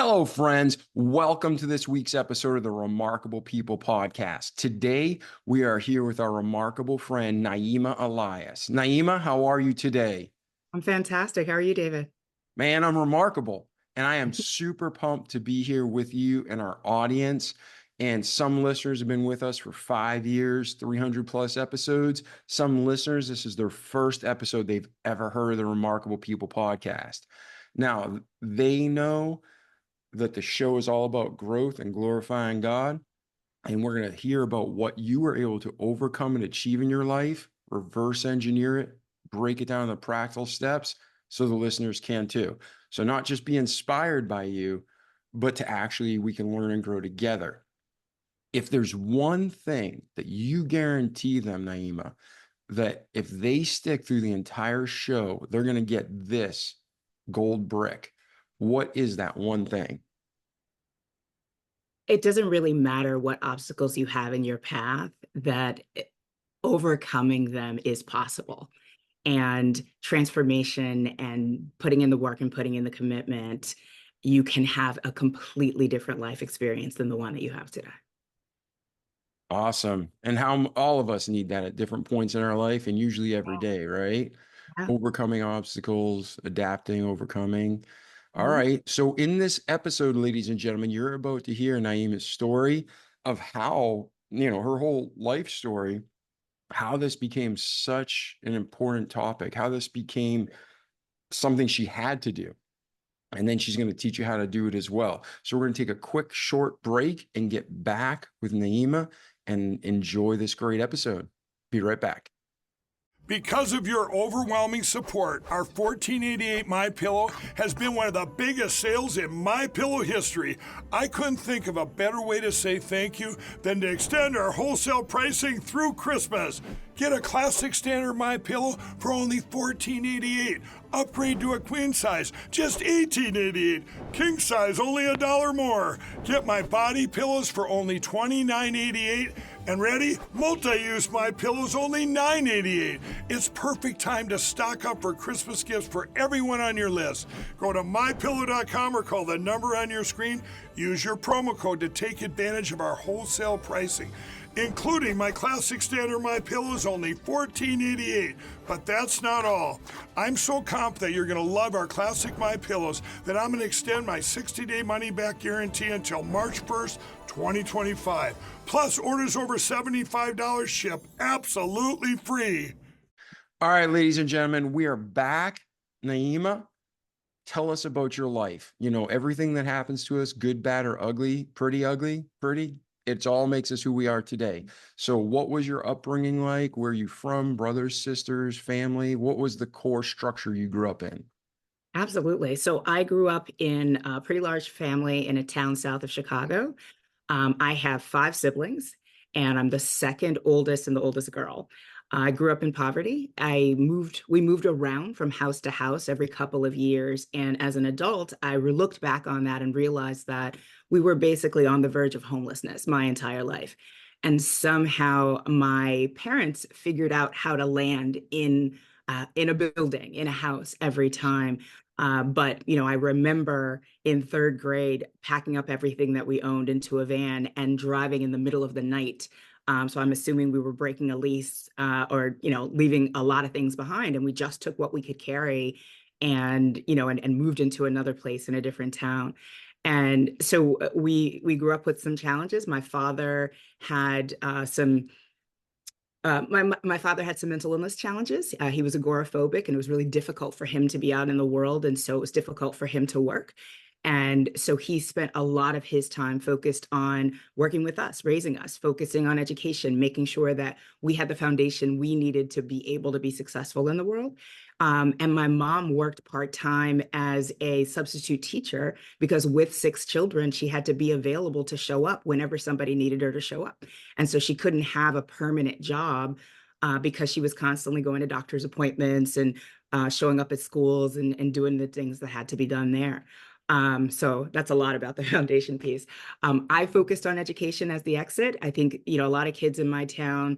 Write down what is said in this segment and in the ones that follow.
Hello, friends. Welcome to this week's episode of the Remarkable People podcast. Today, we are here with our remarkable friend, Naeemah Elias. Naeemah, how are you today? I'm fantastic. How are you, David? Man, I'm remarkable. And I am super pumped to be here with you and our audience. And some listeners have been with us for 5 years, 300 plus episodes. Some listeners, this is their first episode they've ever heard of the Remarkable People podcast. Now, they know that the show is all about growth and glorifying God. And we're going to hear about what you were able to overcome and achieve in your life, reverse engineer it, break it down to practical steps so the listeners can too. So not just be inspired by you, but to actually we can learn and grow together. If there's one thing that you guarantee them, Naeemah, that if they stick through the entire show, they're going to get this gold brick. What is that one thing? It doesn't really matter what obstacles you have in your path, that overcoming them is possible. And transformation and putting in the work and putting in the commitment, you can have a completely different life experience than the one that you have today. Awesome. And how all of us need that at different points in our life and usually every day, right? Yeah. Overcoming obstacles, adapting, overcoming. All Mhm. right. So in this episode, ladies and gentlemen, you're about to hear Naeemah's story of how, her whole life story, how this became such an important topic, how this became something she had to do. And then she's going to teach you how to do it as well. So we're going to take a quick short break and get back with Naeemah and enjoy this great episode. Be right back. Because of your overwhelming support, our 1488 MyPillow has been one of the biggest sales in MyPillow history. I couldn't think of a better way to say thank you than to extend our wholesale pricing through Christmas. Get a classic standard MyPillow for only $14.88. Upgrade to a queen size, just $18.88. King size, only $1 more. Get my body pillows for only $29.88. And ready? Multi-use MyPillows, only $9.88. It's perfect time to stock up for Christmas gifts for everyone on your list. Go to mypillow.com or call the number on your screen. Use your promo code to take advantage of our wholesale pricing. Including my classic standard MyPillows, only $14.88. But that's not all. I'm so confident you're going to love our classic MyPillows that I'm going to extend my 60-day money-back guarantee until March 1st, 2025. Plus, orders over $75 ship absolutely free. All right, ladies and gentlemen, we are back. Naeemah, tell us about your life. Everything that happens to us, good, bad, or ugly, pretty, it all makes us who we are today. So what was your upbringing like? Where are you from? Brothers, sisters, family? What was the core structure you grew up in? Absolutely. So I grew up in a pretty large family in a town south of Chicago. I have 5 siblings, and I'm the second oldest and the oldest girl. I grew up in poverty. We moved around from house to house every couple of years. And as an adult, I looked back on that and realized that we were basically on the verge of homelessness my entire life. And somehow my parents figured out how to land in a building, in a house every time. But I remember in third grade packing up everything that we owned into a van and driving in the middle of the night. So I'm assuming we were breaking a lease or leaving a lot of things behind, and we just took what we could carry and moved into another place in a different town. And so we grew up with some challenges. My father had my father had some mental illness challenges. He was agoraphobic, and it was really difficult for him to be out in the world. And so it was difficult for him to work. And so he spent a lot of his time focused on working with us, raising us, focusing on education, making sure that we had the foundation we needed to be able to be successful in the world. And my mom worked part-time as a substitute teacher because with 6 children, she had to be available to show up whenever somebody needed her to show up. And so she couldn't have a permanent job because she was constantly going to doctor's appointments and showing up at schools and doing the things that had to be done there. So that's a lot about the foundation piece. I focused on education as the exit. I think, a lot of kids in my town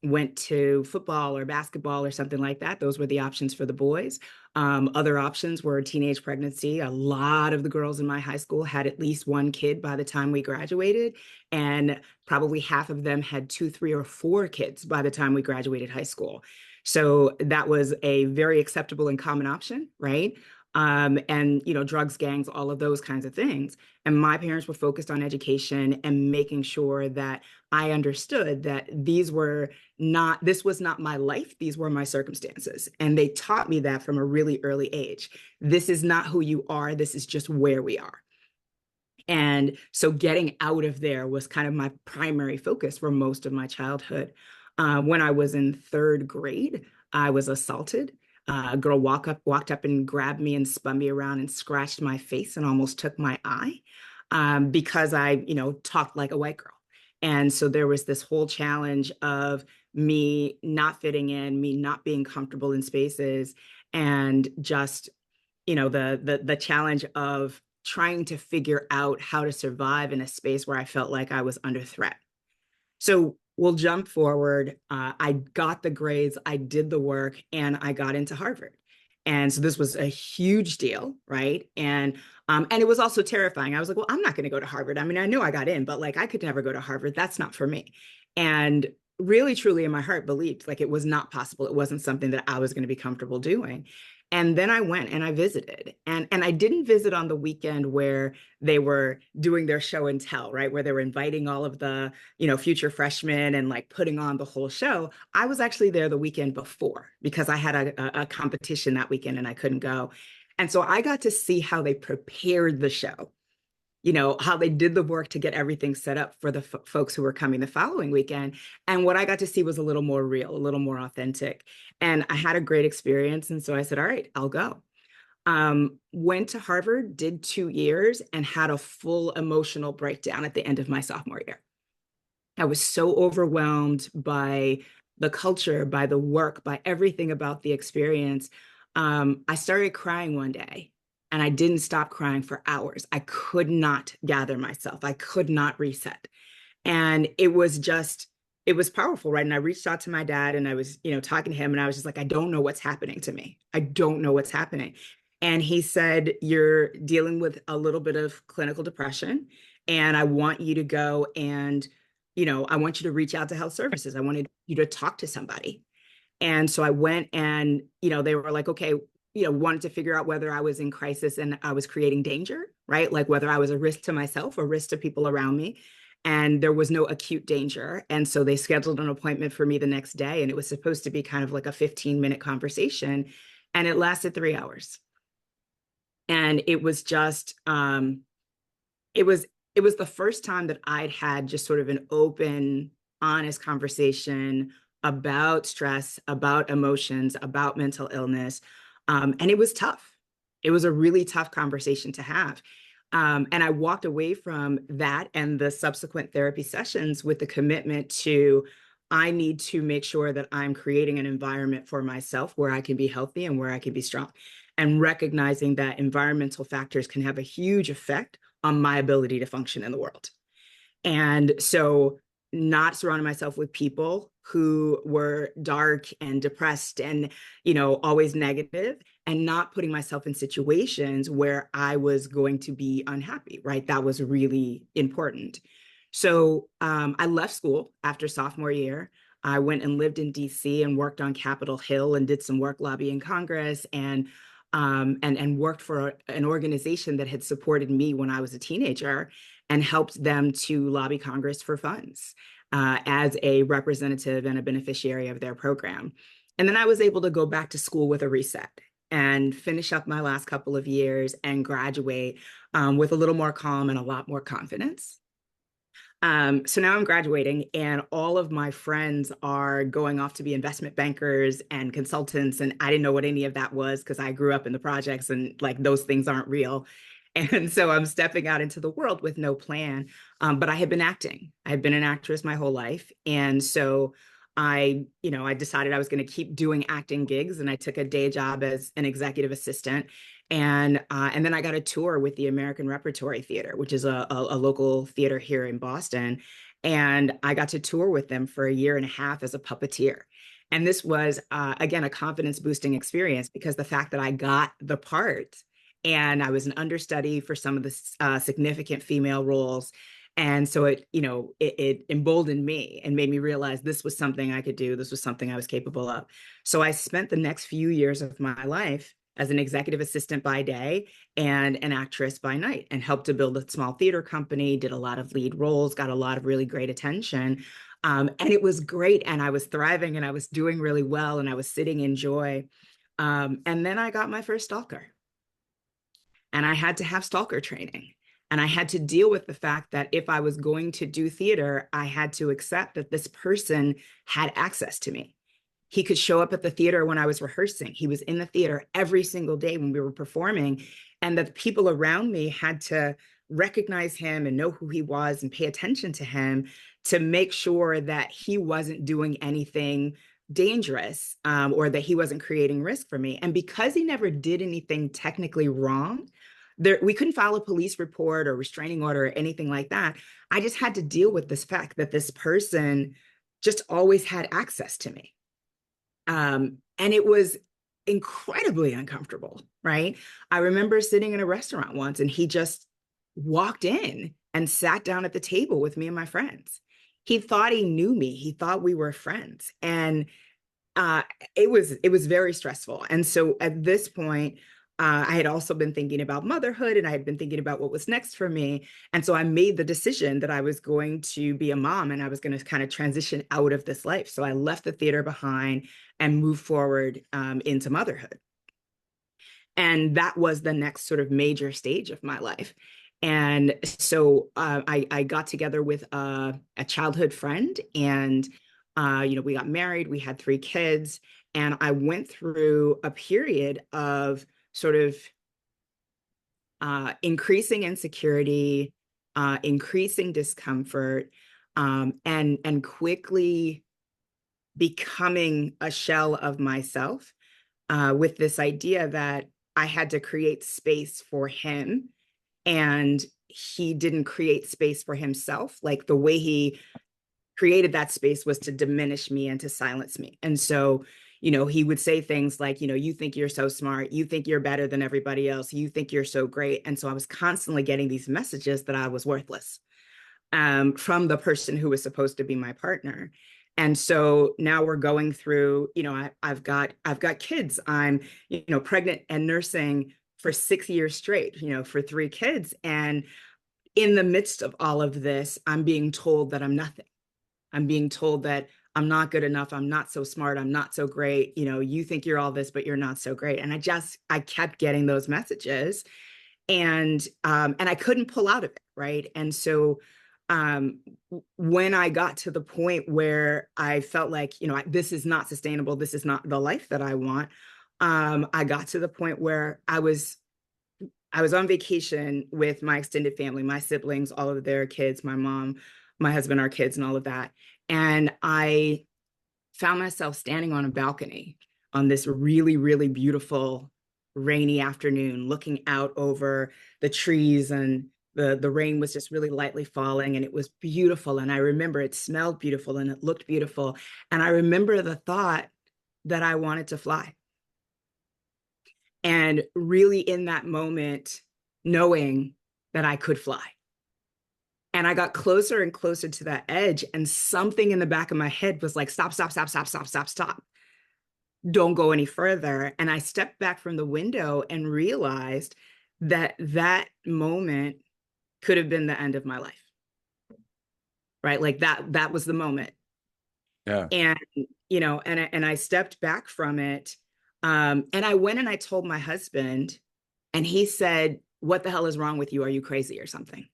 went to football or basketball or something like that. Those were the options for the boys. Other options were teenage pregnancy. A lot of the girls in my high school had at least one kid by the time we graduated, and probably half of them had 2, 3, or 4 kids by the time we graduated high school. So that was a very acceptable and common option, right? And, drugs, gangs, all of those kinds of things. And my parents were focused on education and making sure that I understood that this was not my life, these were my circumstances. And they taught me that from a really early age. This is not who you are, this is just where we are. And so getting out of there was kind of my primary focus for most of my childhood. When I was in 3rd grade, I was assaulted. A girl walked up and grabbed me and spun me around and scratched my face and almost took my eye, because I, talked like a white girl. And so there was this whole challenge of me not fitting in, me not being comfortable in spaces, and just, the challenge of trying to figure out how to survive in a space where I felt like I was under threat. So we'll jump forward. I got the grades, I did the work, and I got into Harvard. And so this was a huge deal, right? And it was also terrifying. I was like, well, I'm not going to go to Harvard. I mean, I knew I got in, but like I could never go to Harvard. That's not for me. And really, truly in my heart believed like it was not possible. It wasn't something that I was going to be comfortable doing. And then I went and I visited. And I didn't visit on the weekend where they were doing their show and tell, right? Where they were inviting all of the, future freshmen and like putting on the whole show. I was actually there the weekend before because I had a competition that weekend and I couldn't go. And so I got to see how they prepared the show, how they did the work to get everything set up for the folks who were coming the following weekend. And what I got to see was a little more real, a little more authentic. And I had a great experience. And so I said, all right, I'll go. Went to Harvard, did 2 years, and had a full emotional breakdown at the end of my sophomore year. I was so overwhelmed by the culture, by the work, by everything about the experience. I started crying one day. And I didn't stop crying for hours. I could not gather myself. I could not reset. And it was powerful, right? And I reached out to my dad and I was, talking to him and I was just like, I don't know what's happening to me. I don't know what's happening. And he said, you're dealing with a little bit of clinical depression. And I want you to go and, I want you to reach out to health services. I wanted you to talk to somebody. And so I went and, they were like, okay, wanted to figure out whether I was in crisis and I was creating danger, right? Like whether I was a risk to myself or risk to people around me. And there was no acute danger. And so they scheduled an appointment for me the next day. And it was supposed to be kind of like a 15-minute conversation. And it lasted 3 hours. And it was just, it was the first time that I'd had just sort of an open, honest conversation about stress, about emotions, about mental illness. And it was tough. It was a really tough conversation to have. And I walked away from that and the subsequent therapy sessions with the commitment to, I need to make sure that I'm creating an environment for myself where I can be healthy and where I can be strong. And recognizing that environmental factors can have a huge effect on my ability to function in the world. And so not surrounding myself with people who were dark and depressed and, always negative, and not putting myself in situations where I was going to be unhappy, right? That was really important. So I left school after sophomore year. I went and lived in DC and worked on Capitol Hill and did some work lobbying Congress and worked for an organization that had supported me when I was a teenager and helped them to lobby Congress for funds as a representative and a beneficiary of their program. And then I was able to go back to school with a reset and finish up my last couple of years and graduate with a little more calm and a lot more confidence. So now I'm graduating and all of my friends are going off to be investment bankers and consultants. And I didn't know what any of that was because I grew up in the projects and like those things aren't real. And so I'm stepping out into the world with no plan. But I had been acting. I had been an actress my whole life. And so I decided I was going to keep doing acting gigs, and I took a day job as an executive assistant. And then I got a tour with the American Repertory Theater, which is a local theater here in Boston. And I got to tour with them for a year and a half as a puppeteer. And this was, again, a confidence boosting experience, because the fact that I got the part and I was an understudy for some of the significant female roles. And so it emboldened me and made me realize this was something I could do. This was something I was capable of. So I spent the next few years of my life as an executive assistant by day and an actress by night, and helped to build a small theater company, did a lot of lead roles, got a lot of really great attention. And it was great. And I was thriving and I was doing really well and I was sitting in joy. And then I got my first stalker, and I had to have stalker training. And I had to deal with the fact that if I was going to do theater, I had to accept that this person had access to me. He could show up at the theater when I was rehearsing. He was in the theater every single day when we were performing. And the people around me had to recognize him and know who he was and pay attention to him to make sure that he wasn't doing anything dangerous, or that he wasn't creating risk for me. And because he never did anything technically wrong, we couldn't file a police report or restraining order or anything like that. I just had to deal with this fact that this person just always had access to me. And it was incredibly uncomfortable, right? I remember sitting in a restaurant once and he just walked in and sat down at the table with me and my friends. He thought he knew me. He thought we were friends. And it was very stressful. And so at this point, I had also been thinking about motherhood, and I had been thinking about what was next for me. And so I made the decision that I was going to be a mom and I was going to kind of transition out of this life. So I left the theater behind and moved forward into motherhood. And that was the next sort of major stage of my life. And so I got together with a childhood friend, and we got married, we had 3 kids, and I went through a period of sort of increasing insecurity, increasing discomfort, and quickly becoming a shell of myself, with this idea that I had to create space for him, and he didn't create space for himself. Like, the way he created that space was to diminish me and to silence me. And so, he would say things like, you think you're so smart, you think you're better than everybody else, you think you're so great. And so I was constantly getting these messages that I was worthless, from the person who was supposed to be my partner. And so now we're going through, I've got kids. I'm, pregnant and nursing for 6 years straight, for 3 kids. And in the midst of all of this, I'm being told that I'm nothing. I'm being told that I'm not good enough. I'm not so smart. I'm not so great. You think you're all this, but you're not so great. And I kept getting those messages, and I couldn't pull out of it. Right. And so, when I got to the point where I felt like, this is not sustainable, this is not the life that I want. I got to the point where I was on vacation with my extended family, my siblings, all of their kids, my mom, my husband, our kids, and all of that. And I found myself standing on a balcony on this really, really beautiful rainy afternoon, looking out over the trees, and the rain was just really lightly falling, and it was beautiful. And I remember it smelled beautiful and it looked beautiful. And I remember the thought that I wanted to fly. And really in that moment, knowing that I could fly. And I got closer and closer to that edge, and something in the back of my head was like, stop, stop, stop, stop, stop, stop, stop. Don't go any further. And I stepped back from the window and realized that that moment could have been the end of my life. Right? Like that was the moment. Yeah. And, and I stepped back from it. And I went and I told my husband, and he said, "What the hell is wrong with you? Are you crazy or something?"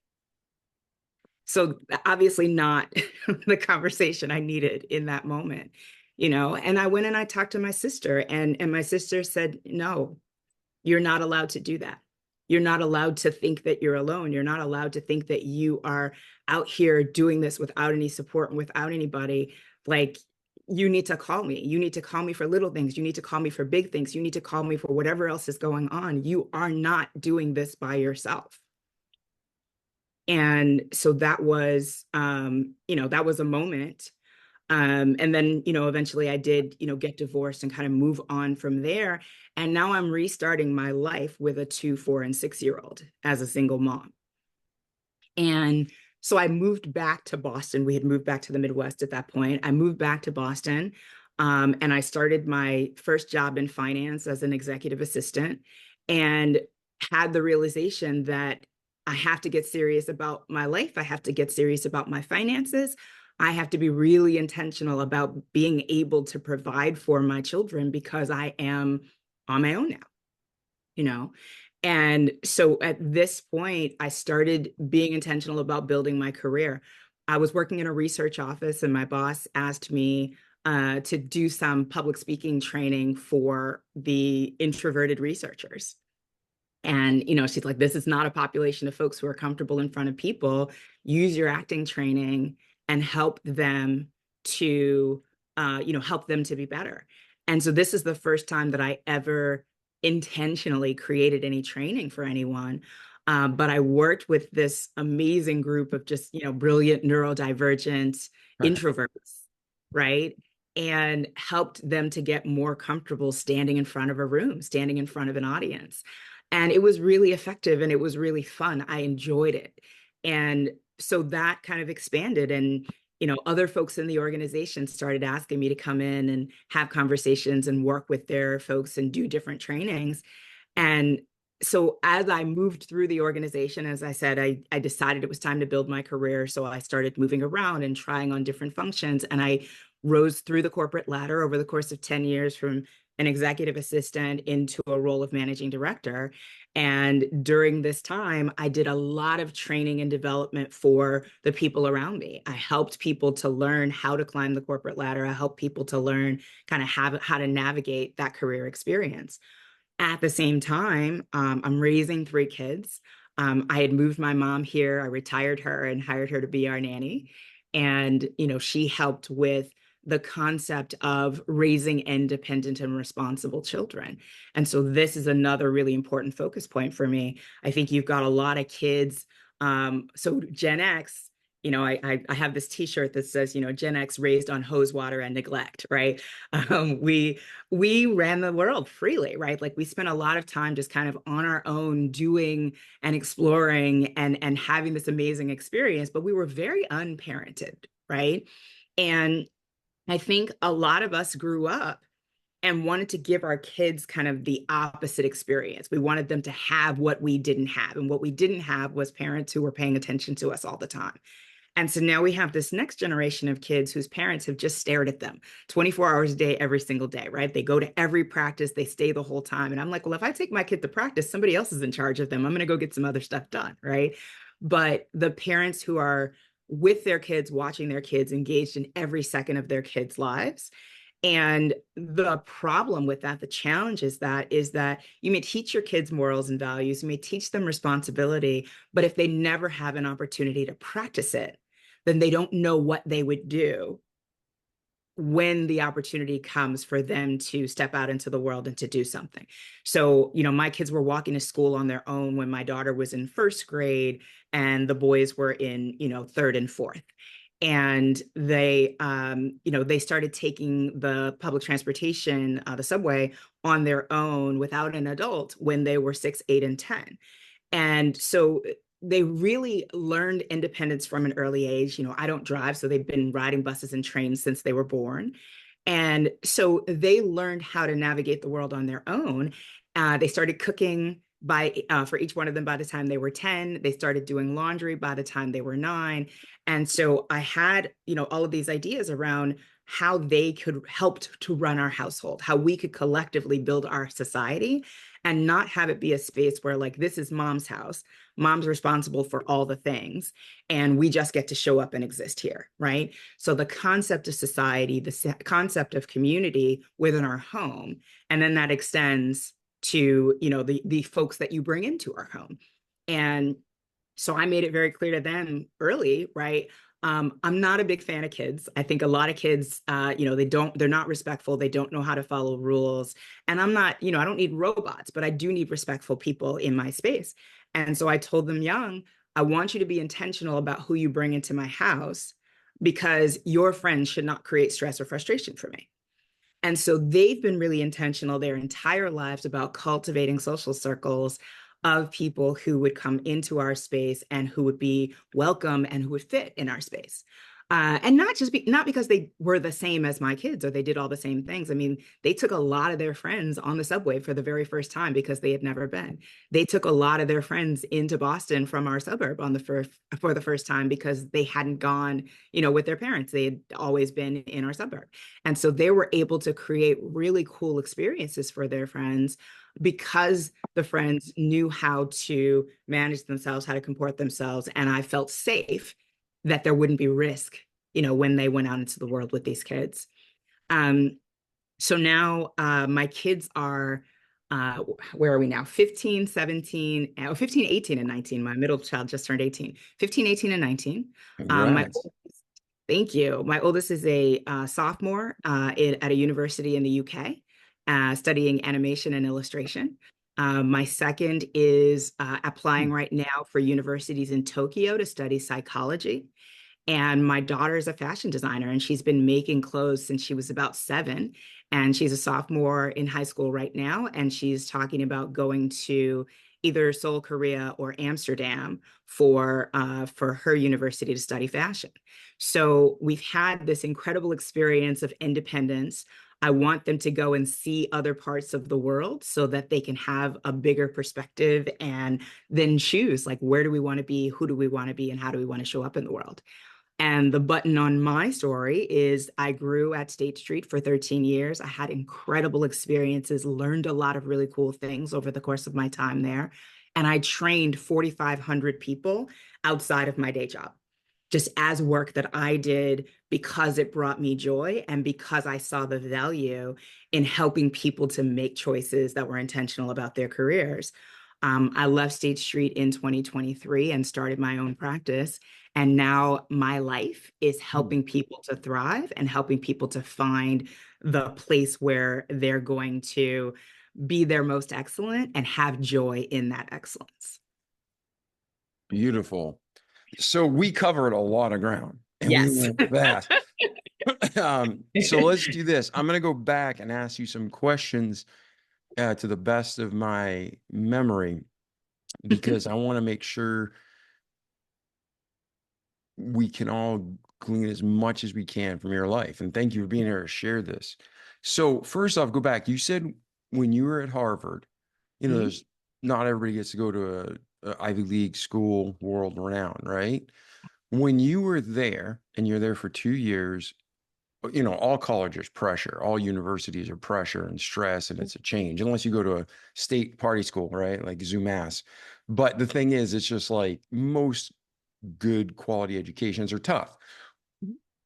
So obviously not the conversation I needed in that moment, and I went and I talked to my sister, and my sister said, "No, you're not allowed to do that. You're not allowed to think that you're alone. You're not allowed to think that you are out here doing this without any support and without anybody. Like, you need to call me. You need to call me for little things. You need to call me for big things. You need to call me for whatever else is going on. You are not doing this by yourself." And so that was, that was a moment. And then, eventually I did, get divorced and kind of move on from there. And now I'm restarting my life with a 2, 4, and 6-year old as a single mom. And so I moved back to Boston. We had moved back to the Midwest at that point. I moved back to Boston, and I started my first job in finance as an executive assistant, and had the realization that I have to get serious about my life. I have to get serious about my finances. I have to be really intentional about being able to provide for my children because I am on my own now, you know? And so at this point, I started being intentional about building my career. I was working in a research office, and my boss asked me to do some public speaking training for the introverted researchers. And, she's like, this is not a population of folks who are comfortable in front of people. Use your acting training and help them to, help them to be better. And so this is the first time that I ever intentionally created any training for anyone. But I worked with this amazing group of just, brilliant neurodivergent introverts, right? And helped them to get more comfortable standing in front of a room, standing in front of an audience. And it was really effective and it was really fun. I enjoyed it. And so that kind of expanded, and other folks in the organization started asking me to come in and have conversations and work with their folks and do different trainings. And so as I moved through the organization, as I said, I decided it was time to build my career. So I started moving around and trying on different functions. And I rose through the corporate ladder over the course of 10 years from an executive assistant into a role of managing director. And during this time, I did a lot of training and development for the people around me. I helped people to learn how to climb the corporate ladder. I helped people to learn kind of how to navigate that career experience. At the same time, I'm raising 3 kids. I had moved my mom here. I retired her and hired her to be our nanny. And, she helped with the concept of raising independent and responsible children. And so this is another really important focus point for me. I think you've got a lot of kids. So Gen X, I have this T-shirt that says, Gen X raised on hose water and neglect, right? We ran the world freely, right? Like we spent a lot of time just kind of on our own doing and exploring and having this amazing experience, but we were very unparented, right? And I think a lot of us grew up and wanted to give our kids kind of the opposite experience. We wanted them to have what we didn't have. And what we didn't have was parents who were paying attention to us all the time. And so now we have this next generation of kids whose parents have just stared at them 24 hours a day, every single day, right? They go to every practice, they stay the whole time. And I'm like, well, if I take my kid to practice, somebody else is in charge of them. I'm going to go get some other stuff done, right? But the parents who are with their kids, watching their kids, engaged in every second of their kids' lives. And the problem with that, the challenge is that you may teach your kids morals and values, you may teach them responsibility, but if they never have an opportunity to practice it, then they don't know what they would do when the opportunity comes for them to step out into the world and to do something. So, my kids were walking to school on their own when my daughter was in 1st grade and the boys were in, 3rd and 4th. And they, they started taking the public transportation, the subway, on their own without an adult when they were 6, 8, and 10. And so they really learned independence from an early age. I don't drive, so they've been riding buses and trains since they were born. And so they learned how to navigate the world on their own. They started cooking for each one of them by the time they were 10. They started doing laundry by the time they were 9. And so I had, all of these ideas around how they could help to run our household, how we could collectively build our society and not have it be a space where like, this is mom's house. Mom's responsible for all the things, and we just get to show up and exist here, right? So the concept of society, the concept of community within our home, and then that extends to, the folks that you bring into our home. And so I made it very clear to them early, right? I'm not a big fan of kids. I think a lot of kids, they're not respectful. They don't know how to follow rules. And I'm not, I don't need robots, but I do need respectful people in my space. And so I told them young, I want you to be intentional about who you bring into my house because your friends should not create stress or frustration for me. And so they've been really intentional their entire lives about cultivating social circles of people who would come into our space and who would be welcome and who would fit in our space. And not because they were the same as my kids or they did all the same things. I mean, they took a lot of their friends on the subway for the very first time because they had never been. They took a lot of their friends into Boston from our suburb for the first time because they hadn't gone, with their parents. They had always been in our suburb. And so they were able to create really cool experiences for their friends because the friends knew how to manage themselves, how to comport themselves. And I felt safe that there wouldn't be risk, when they went out into the world with these kids. So now my kids are, where are we now? 15, 17, 15, 18, and 19. My middle child just turned 18, 15, 18, and 19. Congrats. Thank you. My oldest is a sophomore at a university in the UK, studying animation and illustration. My second is applying right now for universities in Tokyo to study psychology. And my daughter is a fashion designer, and she's been making clothes since she was about 7. And she's a sophomore in high school right now. And she's talking about going to either Seoul, Korea, or Amsterdam for her university to study fashion. So we've had this incredible experience of independence. I want them to go and see other parts of the world so that they can have a bigger perspective and then choose, like, where do we want to be, who do we want to be, and how do we want to show up in the world. And the button on my story is I grew at State Street for 13 years. I had incredible experiences, learned a lot of really cool things over the course of my time there. And I trained 4,500 people outside of my day job, just as work that I did because it brought me joy and because I saw the value in helping people to make choices that were intentional about their careers. I left State Street in 2023 and started my own practice. And now my life is helping people to thrive and helping people to find the place where they're going to be their most excellent and have joy in that excellence. Beautiful. So we covered a lot of ground and Yes. we went fast. So let's do this. I'm going to go back and ask you some questions to the best of my memory, because I want to make sure we can all glean as much as we can from your life. And thank you for being here to share this. So first off, go back. You said when you were at Harvard, there's not everybody gets to go to a Ivy League school, world renowned, right? When you were there and you're there for 2 years, all colleges pressure, all universities are pressure and stress, and it's a change, unless you go to a state party school, right? Like UMass. But the thing is, it's just like most good quality educations are tough.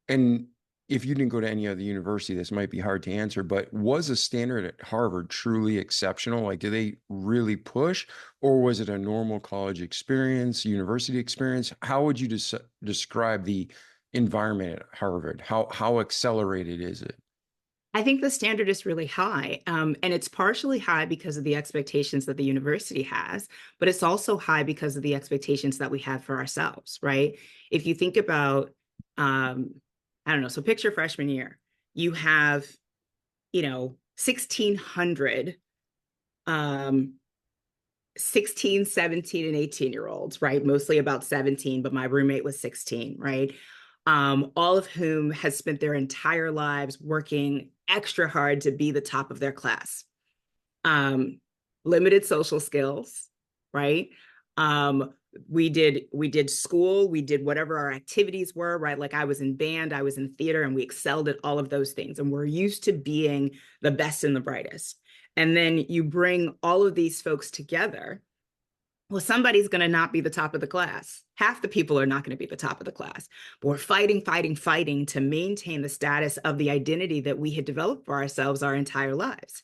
And if you didn't go to any other university, this might be hard to answer, but was the standard at Harvard truly exceptional? Like, do they really push, or was it a normal college experience, university experience? How would you describe the environment at Harvard? How accelerated is it? I think the standard is really high. And it's partially high because of the expectations that the university has, but it's also high because of the expectations that we have for ourselves, right? If you think about, I don't know, so picture freshman year, you have, 1,600 16, 17, and 18-year-olds, right? Mostly about 17, but my roommate was 16, right? All of whom has spent their entire lives working extra hard to be the top of their class. Limited social skills, right? We did school, we did whatever our activities were, right? Like I was in band, I was in theater, and we excelled at all of those things. And we're used to being the best and the brightest. And then you bring all of these folks together. Well, somebody's going to not be the top of the class. Half the people are not going to be the top of the class. But we're fighting to maintain the status of the identity that we had developed for ourselves our entire lives.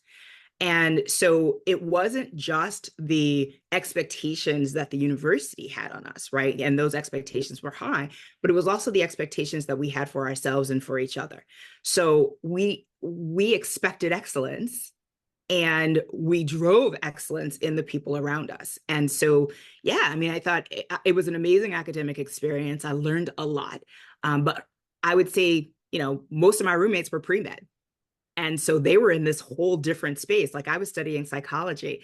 And so it wasn't just the expectations that the university had on us, right? And those expectations were high, but it was also the expectations that we had for ourselves and for each other. So we expected excellence, and we drove excellence in the people around us. And so, yeah, I mean, I thought it was an amazing academic experience. I learned a lot. But I would say, most of my roommates were pre-med. And so they were in this whole different space. Like I was studying psychology.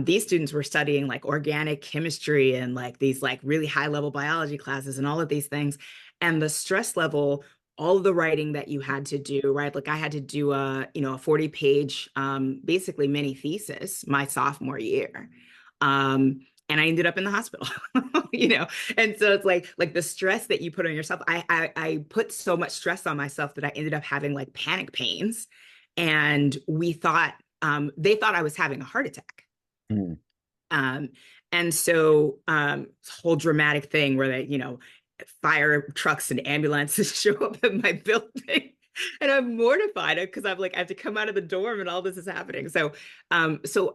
These students were studying like organic chemistry and like these like really high level biology classes and all of these things. And the stress level, all of the writing that you had to do, right? Like I had to do a 40-page, basically mini thesis my sophomore year. And I ended up in the hospital, and so it's like the stress that you put on yourself. I put so much stress on myself that I ended up having like panic pains, and they thought I was having a heart attack. Mm. And so whole dramatic thing where they, fire trucks and ambulances show up at my building. And I'm mortified because I'm like, I have to come out of the dorm and all this is happening. So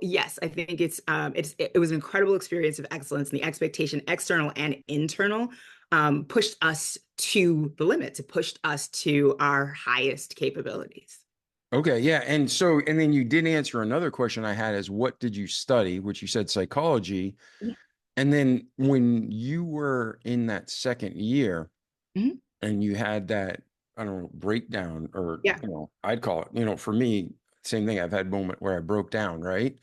yes, I think it was an incredible experience of excellence, and the expectation, external and internal, pushed us to the limits. It pushed us to our highest capabilities. Okay, yeah. And then you did answer another question I had is what did you study, which you said psychology. Yeah. And then when you were in that second year Mhm. and you had that, I don't know, breakdown or, Yeah. I'd call it, for me, same thing. I've had a moment where I broke down, right?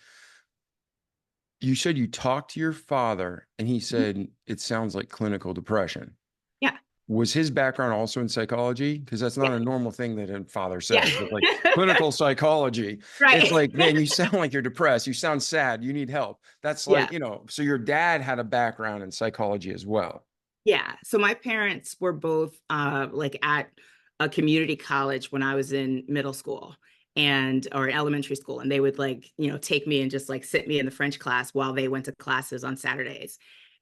You said you talked to your father and he Mhm. said, it sounds like clinical depression. Yeah. Was his background also in psychology? Because that's not Yeah. a normal thing that a father Yeah. says, but like clinical psychology, it's Right. like, man, you sound like you're depressed. You sound sad. You need help. That's like, Yeah. so your dad had a background in psychology as well. Yeah. So my parents were both like at a community college when I was in middle school or elementary school. And they would like, take me and just like sit me in the French class while they went to classes on Saturdays.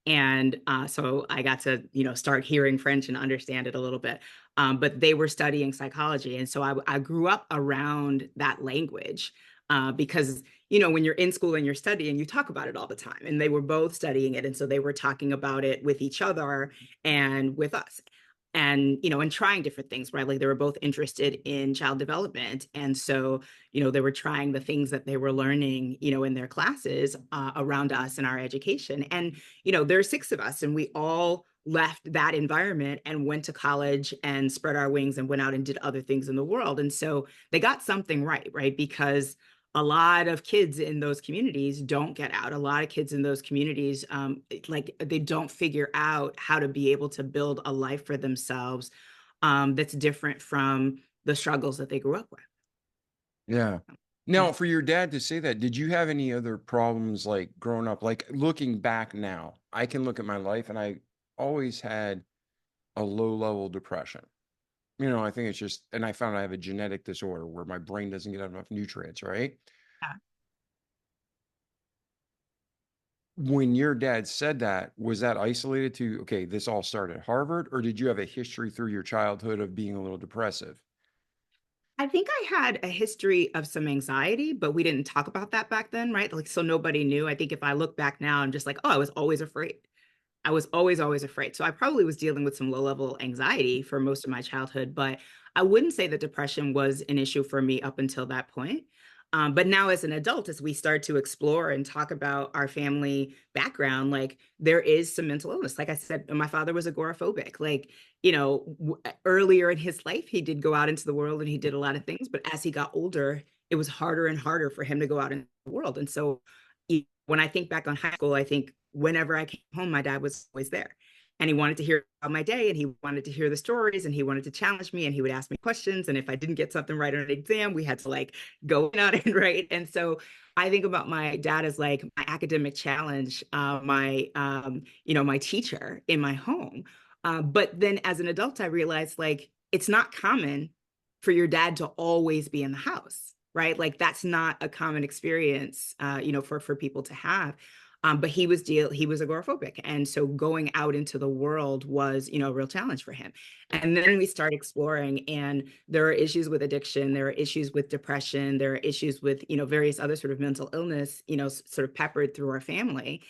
And so I got to, start hearing French and understand it a little bit. But they were studying psychology. And so I grew up around that language because when you're in school and you're studying, you talk about it all the time. And they were both studying it. And so they were talking about it with each other and with us. And, and trying different things, right? Like they were both interested in child development. And so, they were trying the things that they were learning, in their classes around us and our education. And, there are 6 of us, and we all left that environment and went to college and spread our wings and went out and did other things in the world. And so they got something right? Because a lot of kids in those communities don't get out. A lot of kids in those communities, like they don't figure out how to be able to build a life for themselves that's different from the struggles that they grew up with. Yeah. Yeah. Now, for your dad to say that, did you have any other problems like growing up? Like looking back now, I can look at my life and I always had a low level depression. I think it's just, and I found I have a genetic disorder where my brain doesn't get enough nutrients, right? When your dad said that, was that isolated to, okay, this all started at Harvard, or did you have a history through your childhood of being a little depressive? I think I had a history of some anxiety, but we didn't talk about that back then, right? Like, so nobody knew. I think if I look back now, I'm just like, oh, I was always afraid. I was always afraid. So I probably was dealing with some low level anxiety for most of my childhood, but I wouldn't say that depression was an issue for me up until that point. But now, as an adult, as we start to explore and talk about our family background, like there is some mental illness. Like I said, my father was agoraphobic. Like, earlier in his life, he did go out into the world and he did a lot of things. But as he got older, it was harder and harder for him to go out in the world. And so when I think back on high school, I think whenever I came home, my dad was always there. And he wanted to hear about my day and he wanted to hear the stories and he wanted to challenge me and he would ask me questions. And if I didn't get something right on an exam, we had to like go in on it, right? And so I think about my dad as like my academic challenge, my teacher in my home. But then as an adult, I realized like it's not common for your dad to always be in the house, right? Like that's not a common experience, for people to have. But he was agoraphobic, and so going out into the world was, a real challenge for him. And then we start exploring, and there are issues with addiction, there are issues with depression, there are issues with, various other sort of mental illness, sort of peppered through our family.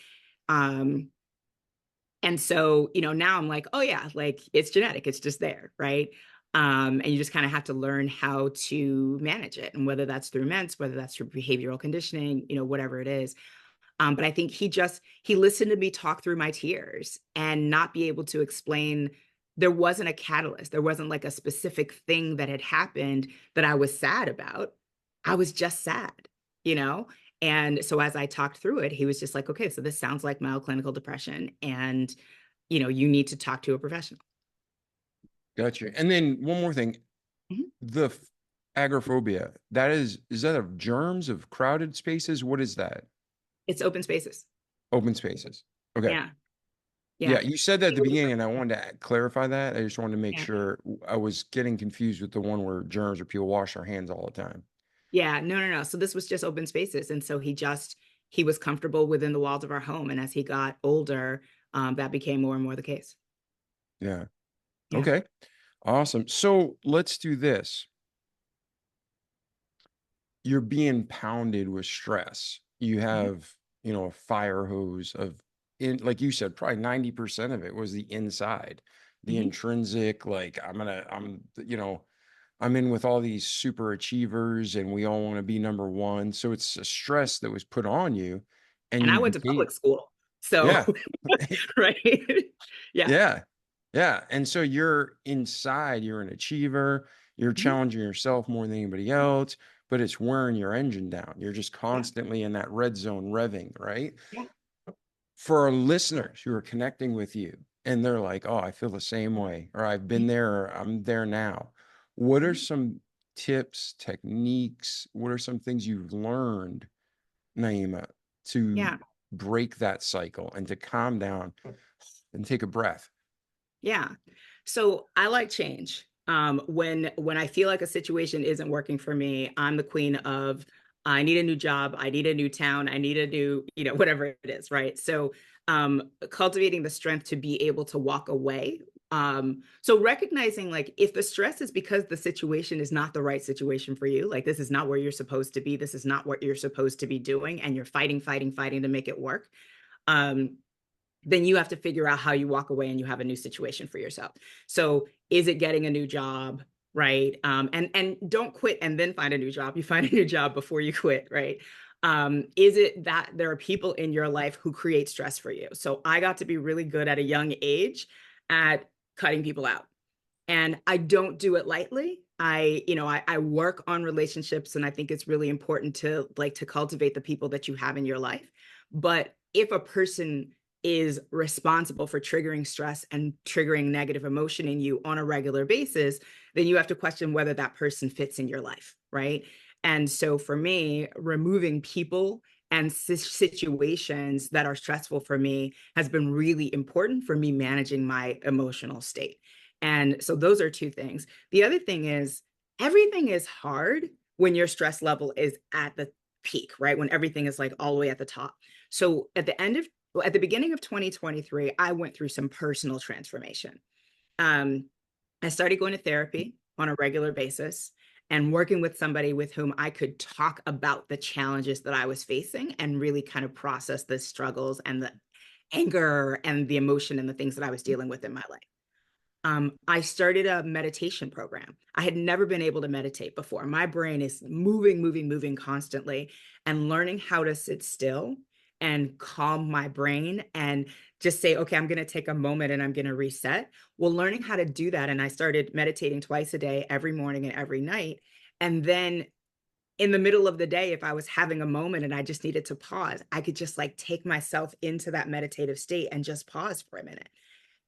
Um, and so, now I'm like, oh yeah, like it's genetic, it's just there, right? And you just kind of have to learn how to manage it. And whether that's through meds, whether that's through behavioral conditioning, whatever it is. But I think he listened to me talk through my tears and not be able to explain. There wasn't a catalyst. There wasn't like a specific thing that had happened that I was sad about. I was just sad, you know? And so as I talked through it, he was just like, okay, so this sounds like mild clinical depression. And, you need to talk to a professional. Gotcha. And then one more thing, Mhm. the agoraphobia, is that of germs, of crowded spaces? What is that? It's open spaces. Open spaces. Okay. Yeah. Yeah, Yeah. you said that at the beginning, and I wanted to clarify that. I just wanted to make Yeah. sure I was getting confused with the one where germs or people wash their hands all the time. Yeah. No, no, no. So this was just open spaces. And so he was comfortable within the walls of our home. And as he got older, that became more and more the case. Yeah. Yeah. Okay. Awesome. So let's do this. You're being pounded with stress. You Mhm. have, a fire hose like you said, probably 90% of it was the inside, the Mhm. intrinsic, like I'm in with all these super achievers and we all want to be number one. So it's a stress that was put on you and And I you went to became, public school. So, yeah. right. Yeah. Yeah. Yeah. And so you're inside, you're an achiever, you're Mhm. challenging yourself more than anybody else, but it's wearing your engine down. You're just Yeah. constantly in that red zone revving, right? Yeah. For our listeners who are connecting with you and they're like, oh, I feel the same way, or I've been there, or I'm there now. What are Mhm. some tips, techniques? What are some things you've learned, Naeemah, to Yeah. break that cycle and to calm down and take a breath? Yeah. So I like change. When I feel like a situation isn't working for me, I'm the queen of I need a new job, I need a new town, I need a new, whatever it is, right? So cultivating the strength to be able to walk away. So recognizing like if the stress is because the situation is not the right situation for you, like this is not where you're supposed to be, this is not what you're supposed to be doing, and you're fighting, fighting, fighting to make it work. Um, then you have to figure out how you walk away and you have a new situation for yourself. So is it getting a new job? Right. And don't quit and then find a new job. You find a new job before you quit, right? Is it that there are people in your life who create stress for you? So I got to be really good at a young age at cutting people out. And I don't do it lightly. I work on relationships, and I think it's really important to cultivate the people that you have in your life. But if a person is responsible for triggering stress and triggering negative emotion in you on a regular basis, then you have to question whether that person fits in your life, right? And so for me, removing people and situations that are stressful for me has been really important for me managing my emotional state. And so those are two things. The other thing is everything is hard when your stress level is at the peak, right? When everything is like all the way at the top. So at the beginning of 2023, I went through some personal transformation. Um, I started going to therapy on a regular basis and working with somebody with whom I could talk about the challenges that I was facing and really kind of process the struggles and the anger and the emotion and the things that I was dealing with in my life. I started a meditation program. I had never been able to meditate before. My brain is moving, moving, moving constantly, and learning how to sit still and calm my brain and just say, okay, I'm going to take a moment and I'm going to reset. Well, learning how to do that. And I started meditating twice a day, every morning and every night. And then in the middle of the day, if I was having a moment and I just needed to pause, I could just like take myself into that meditative state and just pause for a minute.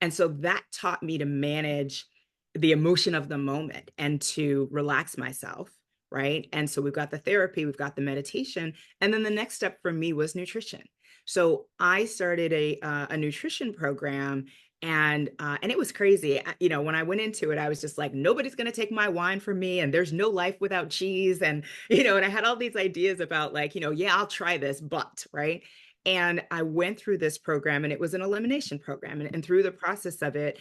And so that taught me to manage the emotion of the moment and to relax myself. Right. And so we've got the therapy, we've got the meditation. And then the next step for me was nutrition. So I started a nutrition program, and it was crazy. When I went into it, I was just like, nobody's going to take my wine from me, and there's no life without cheese, and and I had all these ideas about like, yeah, I'll try this, but right. And I went through this program, and it was an elimination program. And through the process of it,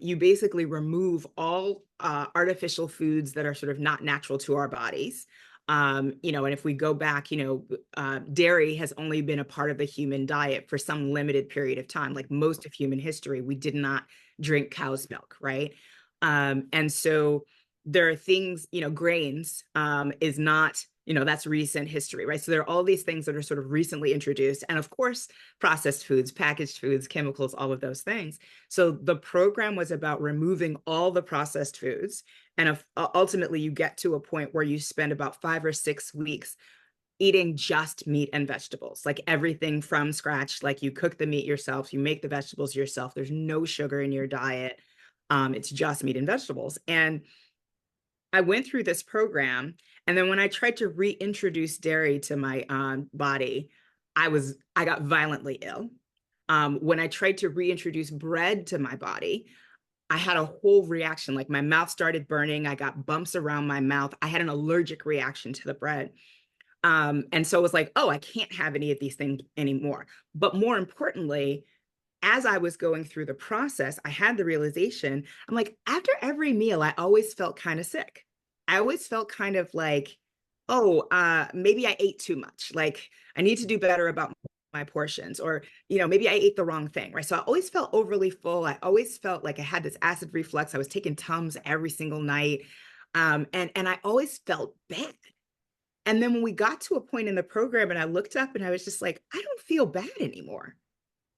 you basically remove all artificial foods that are sort of not natural to our bodies. And if we go back, dairy has only been a part of the human diet for some limited period of time. Like most of human history, we did not drink cow's milk, right? And so there are things, grains is not, that's recent history, right? So there are all these things that are sort of recently introduced. And of course, processed foods, packaged foods, chemicals, all of those things. So the program was about removing all the processed foods. And ultimately, you get to a point where you spend about 5 or 6 weeks eating just meat and vegetables, like everything from scratch. Like you cook the meat yourself, you make the vegetables yourself. There's no sugar in your diet. It's just meat and vegetables. And I went through this program, and then when I tried to reintroduce dairy to my body, I got violently ill. When I tried to reintroduce bread to my body, I had a whole reaction. Like my mouth started burning. I got bumps around my mouth. I had an allergic reaction to the bread. And so it was like, oh, I can't have any of these things anymore. But more importantly, as I was going through the process, I had the realization, I'm like, after every meal, I always felt kind of sick. I always felt kind of like, oh, maybe I ate too much. Like I need to do better about my portions, or, maybe I ate the wrong thing, right? So I always felt overly full. I always felt like I had this acid reflux. I was taking Tums every single night. And I always felt bad. And then when we got to a point in the program and I looked up and I was just like, I don't feel bad anymore.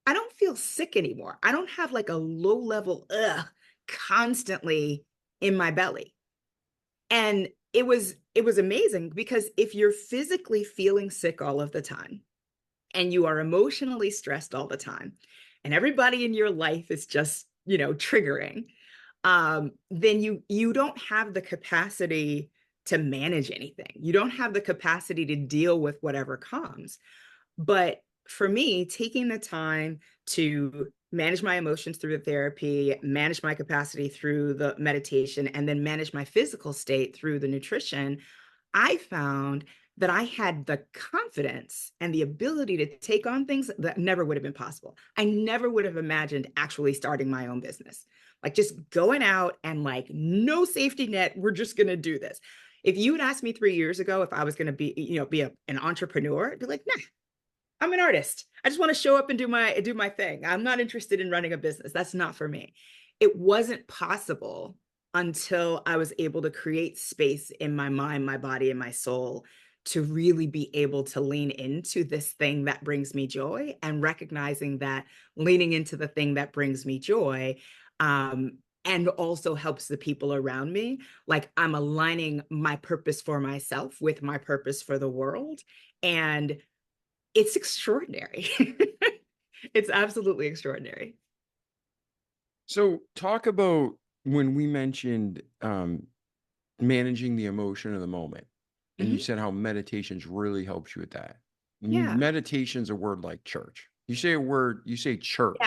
I don't feel sick anymore. I don't have like a low level constantly in my belly. And it was amazing, because if you're physically feeling sick all of the time and you are emotionally stressed all the time and everybody in your life is just, triggering, then you don't have the capacity to manage anything. You don't have the capacity to deal with whatever comes. But for me, taking the time to manage my emotions through the therapy, manage my capacity through the meditation, and then manage my physical state through the nutrition, I found that I had the confidence and the ability to take on things that never would have been possible. I never would have imagined actually starting my own business. Like just going out and like no safety net, we're just going to do this. If you had asked me 3 years ago if I was going to be an entrepreneur, I'd be like, nah, I'm an artist. I just want to show up and do my thing. I'm not interested in running a business. That's not for me. It wasn't possible until I was able to create space in my mind, my body, and my soul to really be able to lean into this thing that brings me joy, and recognizing that leaning into the thing that brings me joy and also helps the people around me, like I'm aligning my purpose for myself with my purpose for the world. And it's extraordinary. It's absolutely extraordinary. So talk about when we mentioned managing the emotion of the moment, and you said how meditations really helps you with that. Yeah. Meditation's a word like church. You say church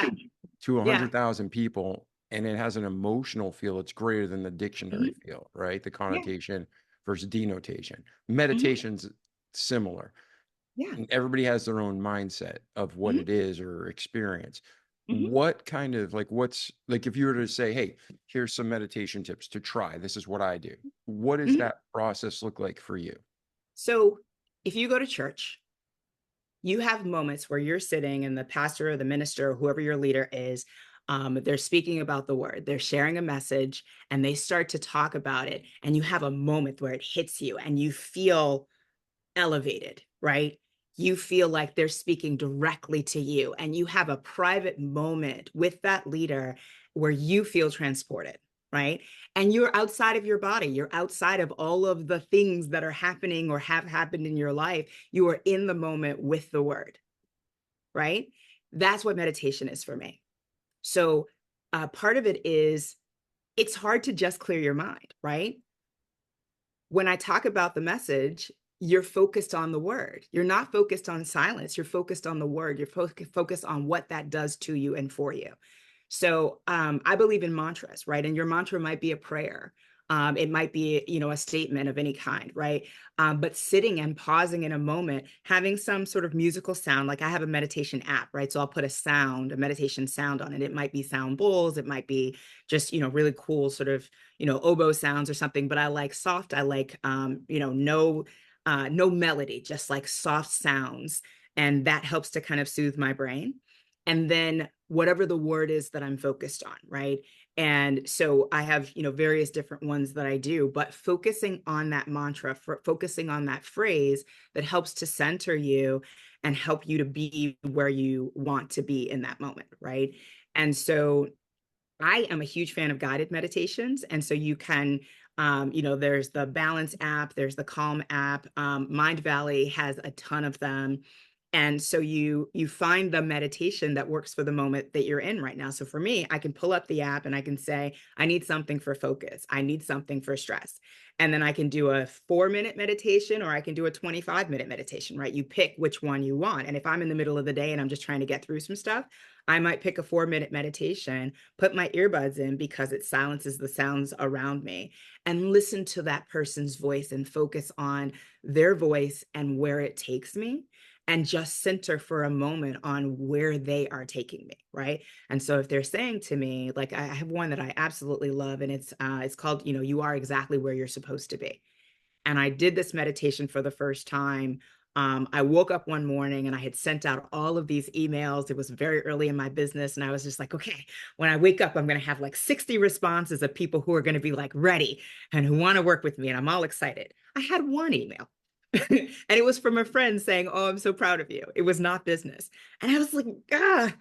to 100,000 people, and it has an emotional feel. It's greater than the dictionary feel, right? The connotation versus denotation. Meditation's similar. Yeah. And everybody has their own mindset of what it is or experience. What kind of what's like, if you were to say, hey, here's some meditation tips to try, this is what I do. What does that process look like for you? So if you go to church, you have moments where you're sitting and the pastor or the minister or whoever your leader is, they're speaking about the word, they're sharing a message, and they start to talk about it. And you have a moment where it hits you and you feel elevated, right? You feel like they're speaking directly to you, and you have a private moment with that leader where you feel transported, right? And you're outside of your body. You're outside of all of the things that are happening or have happened in your life. You are in the moment with the word, right? That's what meditation is for me. So part of it is, it's hard to just clear your mind, right? When I talk about the message, you're focused on the word. You're not focused on silence. You're focused on the word. You're focused on what that does to you and for you. So I believe in mantras, right? And your mantra might be a prayer. It might be, a statement of any kind, right? But sitting and pausing in a moment, having some sort of musical sound, like I have a meditation app, right? So I'll put a meditation sound on it. It might be sound bowls. It might be just, really cool sort of, oboe sounds or something. But I like soft. I like, no melody, just like soft sounds. And that helps to kind of soothe my brain. And then whatever the word is that I'm focused on, right? And so I have, various different ones that I do, but focusing on that mantra, focusing on that phrase that helps to center you and help you to be where you want to be in that moment, right? And so I am a huge fan of guided meditations. And so you can, there's the Balance app, there's the Calm app. Mind Valley has a ton of them. And so you find the meditation that works for the moment that you're in right now. So for me, I can pull up the app and I can say, I need something for focus. I need something for stress. And then I can do a 4-minute meditation or I can do a 25-minute meditation, right? You pick which one you want. And if I'm in the middle of the day and I'm just trying to get through some stuff, I might pick a 4-minute meditation, put my earbuds in because it silences the sounds around me, and listen to that person's voice and focus on their voice and where it takes me, and just center for a moment on where they are taking me, right? And so if they're saying to me, like I have one that I absolutely love, and it's called, you are exactly where you're supposed to be. And I did this meditation for the first time. I woke up one morning and I had sent out all of these emails. It was very early in my business. And I was just like, okay, when I wake up, I'm going to have like 60 responses of people who are going to be like ready and who want to work with me. And I'm all excited. I had one email. And it was from a friend saying, oh, I'm so proud of you. It was not business. And I was like, I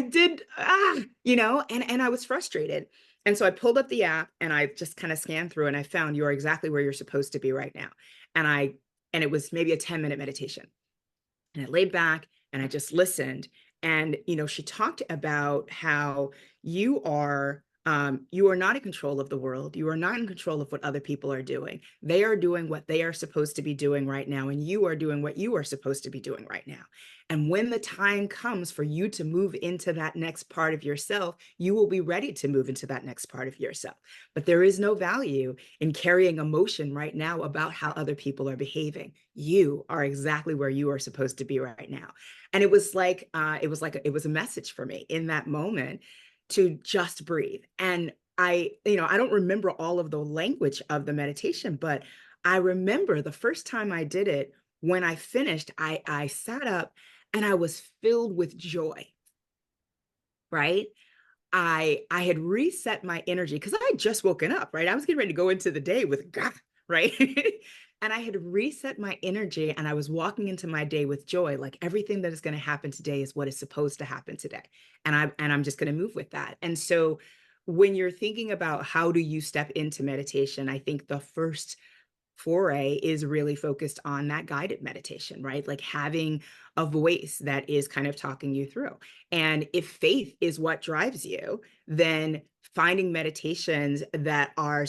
did, and I was frustrated. And so I pulled up the app and I just kind of scanned through and I found you're exactly where you're supposed to be right now. And it was maybe a 10-minute meditation. And I laid back and I just listened. And, she talked about how you are not in control of the world. You are not in control of what other people are doing. They are doing what they are supposed to be doing right now. And you are doing what you are supposed to be doing right now. And when the time comes for you to move into that next part of yourself, you will be ready to move into that next part of yourself. But there is no value in carrying emotion right now about how other people are behaving. You are exactly where you are supposed to be right now. And it was it was a message for me in that moment to just breathe. And I don't remember all of the language of the meditation, but I remember the first time I did it, when I finished, I sat up and I was filled with joy, right? I had reset my energy because I had just woken up, right? I was getting ready to go into the day with God, right? And I had reset my energy and I was walking into my day with joy. Like everything that is going to happen today is what is supposed to happen today. And I'm just going to move with that. And so when you're thinking about how do you step into meditation, I think the first foray is really focused on that guided meditation, right? Like having a voice that is kind of talking you through. And if faith is what drives you, then finding meditations that are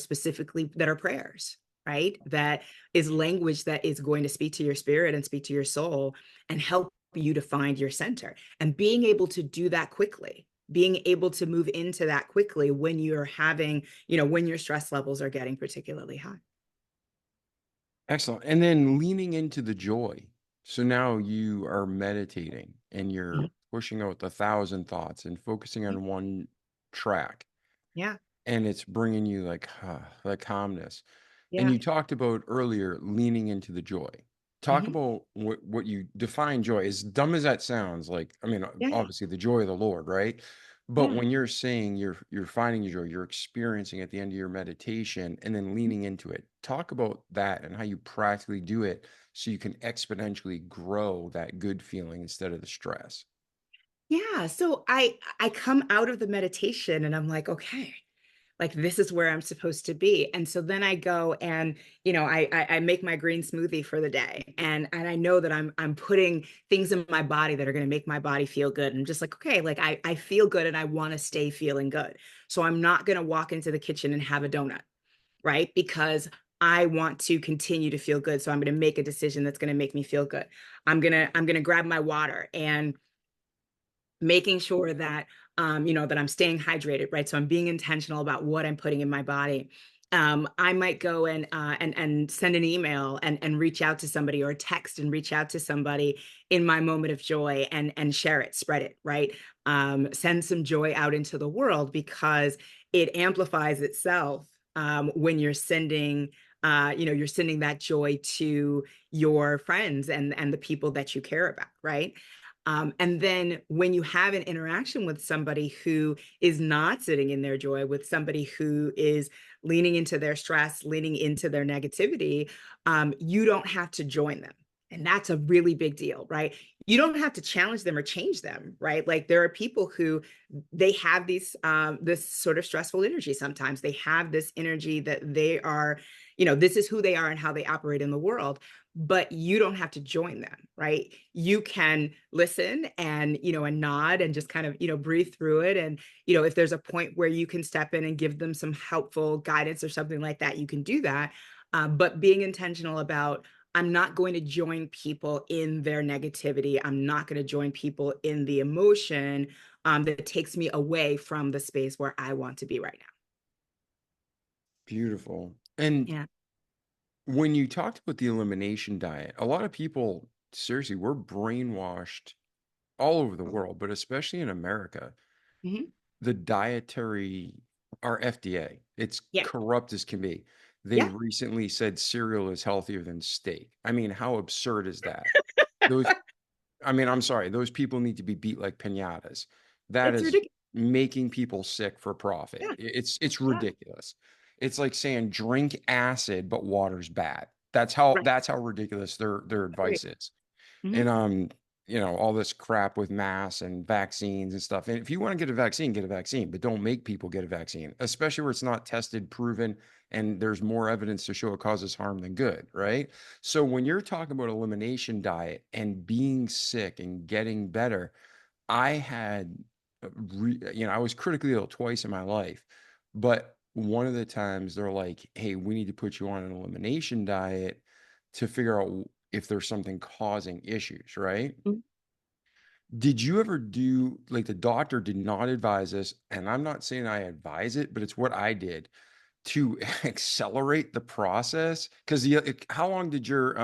prayers, right? That is language that is going to speak to your spirit and speak to your soul and help you to find your center. And being able to do that quickly, being able to move into that quickly when you're having, when your stress levels are getting particularly high. Excellent. And then leaning into the joy. So now you are meditating and you're pushing out 1,000 thoughts and focusing on one track. Yeah. And it's bringing you like calmness. And Yeah. you talked about earlier leaning into the joy. Talk Mhm. about what you define joy. As dumb as that sounds, like, I mean, Yeah. obviously the joy of the Lord, right? But Yeah. when you're saying you're finding your joy, you're experiencing at the end of your meditation and then leaning into it. Talk about that and how you practically do it so you can exponentially grow that good feeling instead of the stress. Yeah. So I come out of the meditation and I'm like, okay, like this is where I'm supposed to be. And so then I go and, I make my green smoothie for the day. And I know that I'm putting things in my body that are going to make my body feel good. And I'm just like, okay, like I feel good and I want to stay feeling good. So I'm not going to walk into the kitchen and have a donut, right? Because I want to continue to feel good. So I'm going to make a decision that's going to make me feel good. I'm going to grab my water and making sure that that I'm staying hydrated, right? So I'm being intentional about what I'm putting in my body. I might go and send an email and reach out to somebody, or text and reach out to somebody in my moment of joy and share it, spread it, right? Send some joy out into the world because it amplifies itself when you're sending you're sending that joy to your friends and the people that you care about, right? And then when you have an interaction with somebody who is not sitting in their joy, with somebody who is leaning into their stress, leaning into their negativity, you don't have to join them. And that's a really big deal, right? You don't have to challenge them or change them, right? Like there are people who they have these this sort of stressful energy sometimes. They have this energy that they are, this is who they are and how they operate in the world, but you don't have to join them, right? You can listen and nod and just kind of, breathe through it. And, if there's a point where you can step in and give them some helpful guidance or something like that, you can do that. But being intentional about, I'm not going to join people in their negativity. I'm not going to join people in the emotion that takes me away from the space where I want to be right now. Beautiful. And Yeah. when you talked about the elimination diet, a lot of people, seriously, we're brainwashed all over the world, but especially in America. Mhm. The dietary, our FDA, it's Yeah. corrupt as can be. They Yeah. recently said cereal is healthier than steak. I mean, how absurd is that? Those, I mean, I'm sorry, those people need to be beat like piñatas. That It's is ridiculous. making people sick for profit. Yeah. It's Yeah. ridiculous. It's like saying drink acid, but water's bad. Right. That's how ridiculous their Agree. advice is. Mhm. And all this crap with masks and vaccines and stuff. And if you want to get a vaccine, get a vaccine, but don't make people get a vaccine, especially where it's not tested, proven, and there's more evidence to show it causes harm than good, right? So when you're talking about elimination diet and being sick and getting better, I had, I was critically ill twice in my life, but one of the times they're like, "Hey, we need to put you on an elimination diet to figure out if there's something causing issues," right? Mhm. Did you ever do like the doctor did not advise us, and I'm not saying I advise it, but it's what I did to accelerate the process? Because how long did your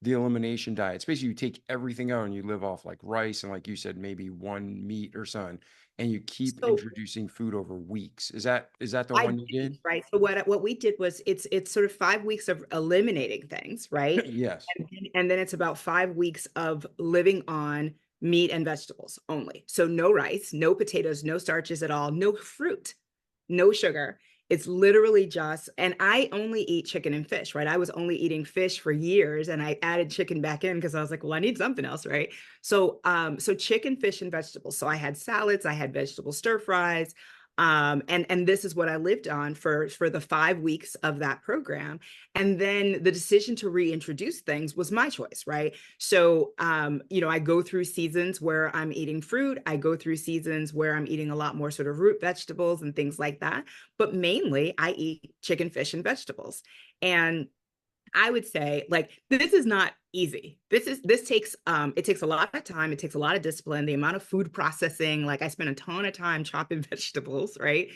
the elimination diet? It's basically you take everything out and you live off like rice and like you said, maybe one meat or something, and you keep So introducing food over weeks. Is that the 5 one you weeks, did? right? So what we did was it's sort of 5 weeks of eliminating things, right? Yes. And then it's about 5 weeks of living on meat and vegetables only. So no rice, no potatoes, no starches at all, no fruit, no sugar. It's literally just, and I only eat chicken and fish, right? I was only eating fish for years and I added chicken back in because I was like, well, I need something else, right? So chicken, fish, and vegetables. So I had salads, I had vegetable stir fries. And this is what I lived on for the 5 weeks of that program. And then the decision to reintroduce things was my choice, right? So, I go through seasons where I'm eating fruit. I go through seasons where I'm eating a lot more sort of root vegetables and things like that. But mainly, I eat chicken, fish, and vegetables. And I would say like this is not easy. This takes it takes a lot of time, it takes a lot of discipline, the amount of food processing, like I spend a ton of time chopping vegetables, right?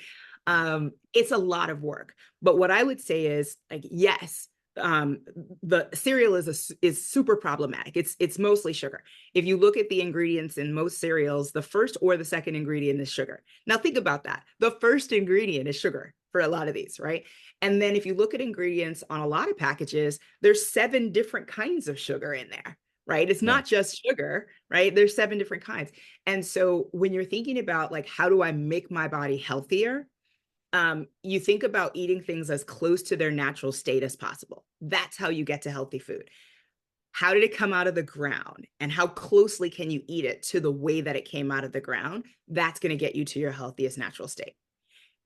It's a lot of work. But what I would say is like yes, um the cereal is super problematic. It's mostly sugar. If you look at the ingredients in most cereals, the first or the second ingredient is sugar. Now think about that. The first ingredient is sugar for a lot of these, right? And then if you look at ingredients on a lot of packages, there's 7 different kinds of sugar in there, right? It's Yeah. not just sugar, right? There's 7 different kinds. And so when you're thinking about like, how do I make my body healthier? You think about eating things as close to their natural state as possible. That's how you get to healthy food. How did it come out of the ground? And how closely can you eat it to the way that it came out of the ground? That's going to get you to your healthiest natural state.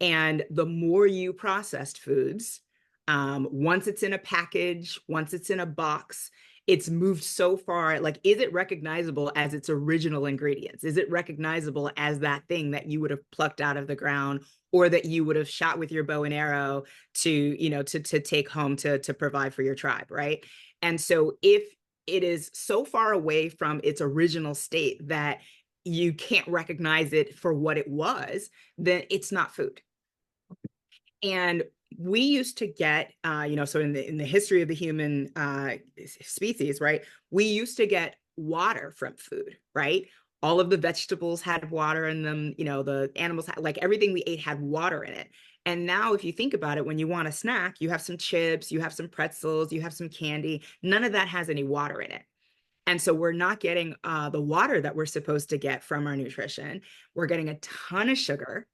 And the more you processed foods, once it's in a package, once it's in a box, it's moved so far. Like, is it recognizable as its original ingredients? Is it recognizable as that thing that you would have plucked out of the ground or that you would have shot with your bow and arrow to take home to provide for your tribe, right? And so if it is so far away from its original state that you can't recognize it for what it was, then it's not food. And we used to get, so in the history of the human species, right? We used to get water from food, right? All of the vegetables had water in them. The animals had, like everything we ate had water in it. And now, if you think about it, when you want a snack, you have some chips, you have some pretzels, you have some candy. None of that has any water in it. And so we're not getting the water that we're supposed to get from our nutrition. We're getting a ton of sugar.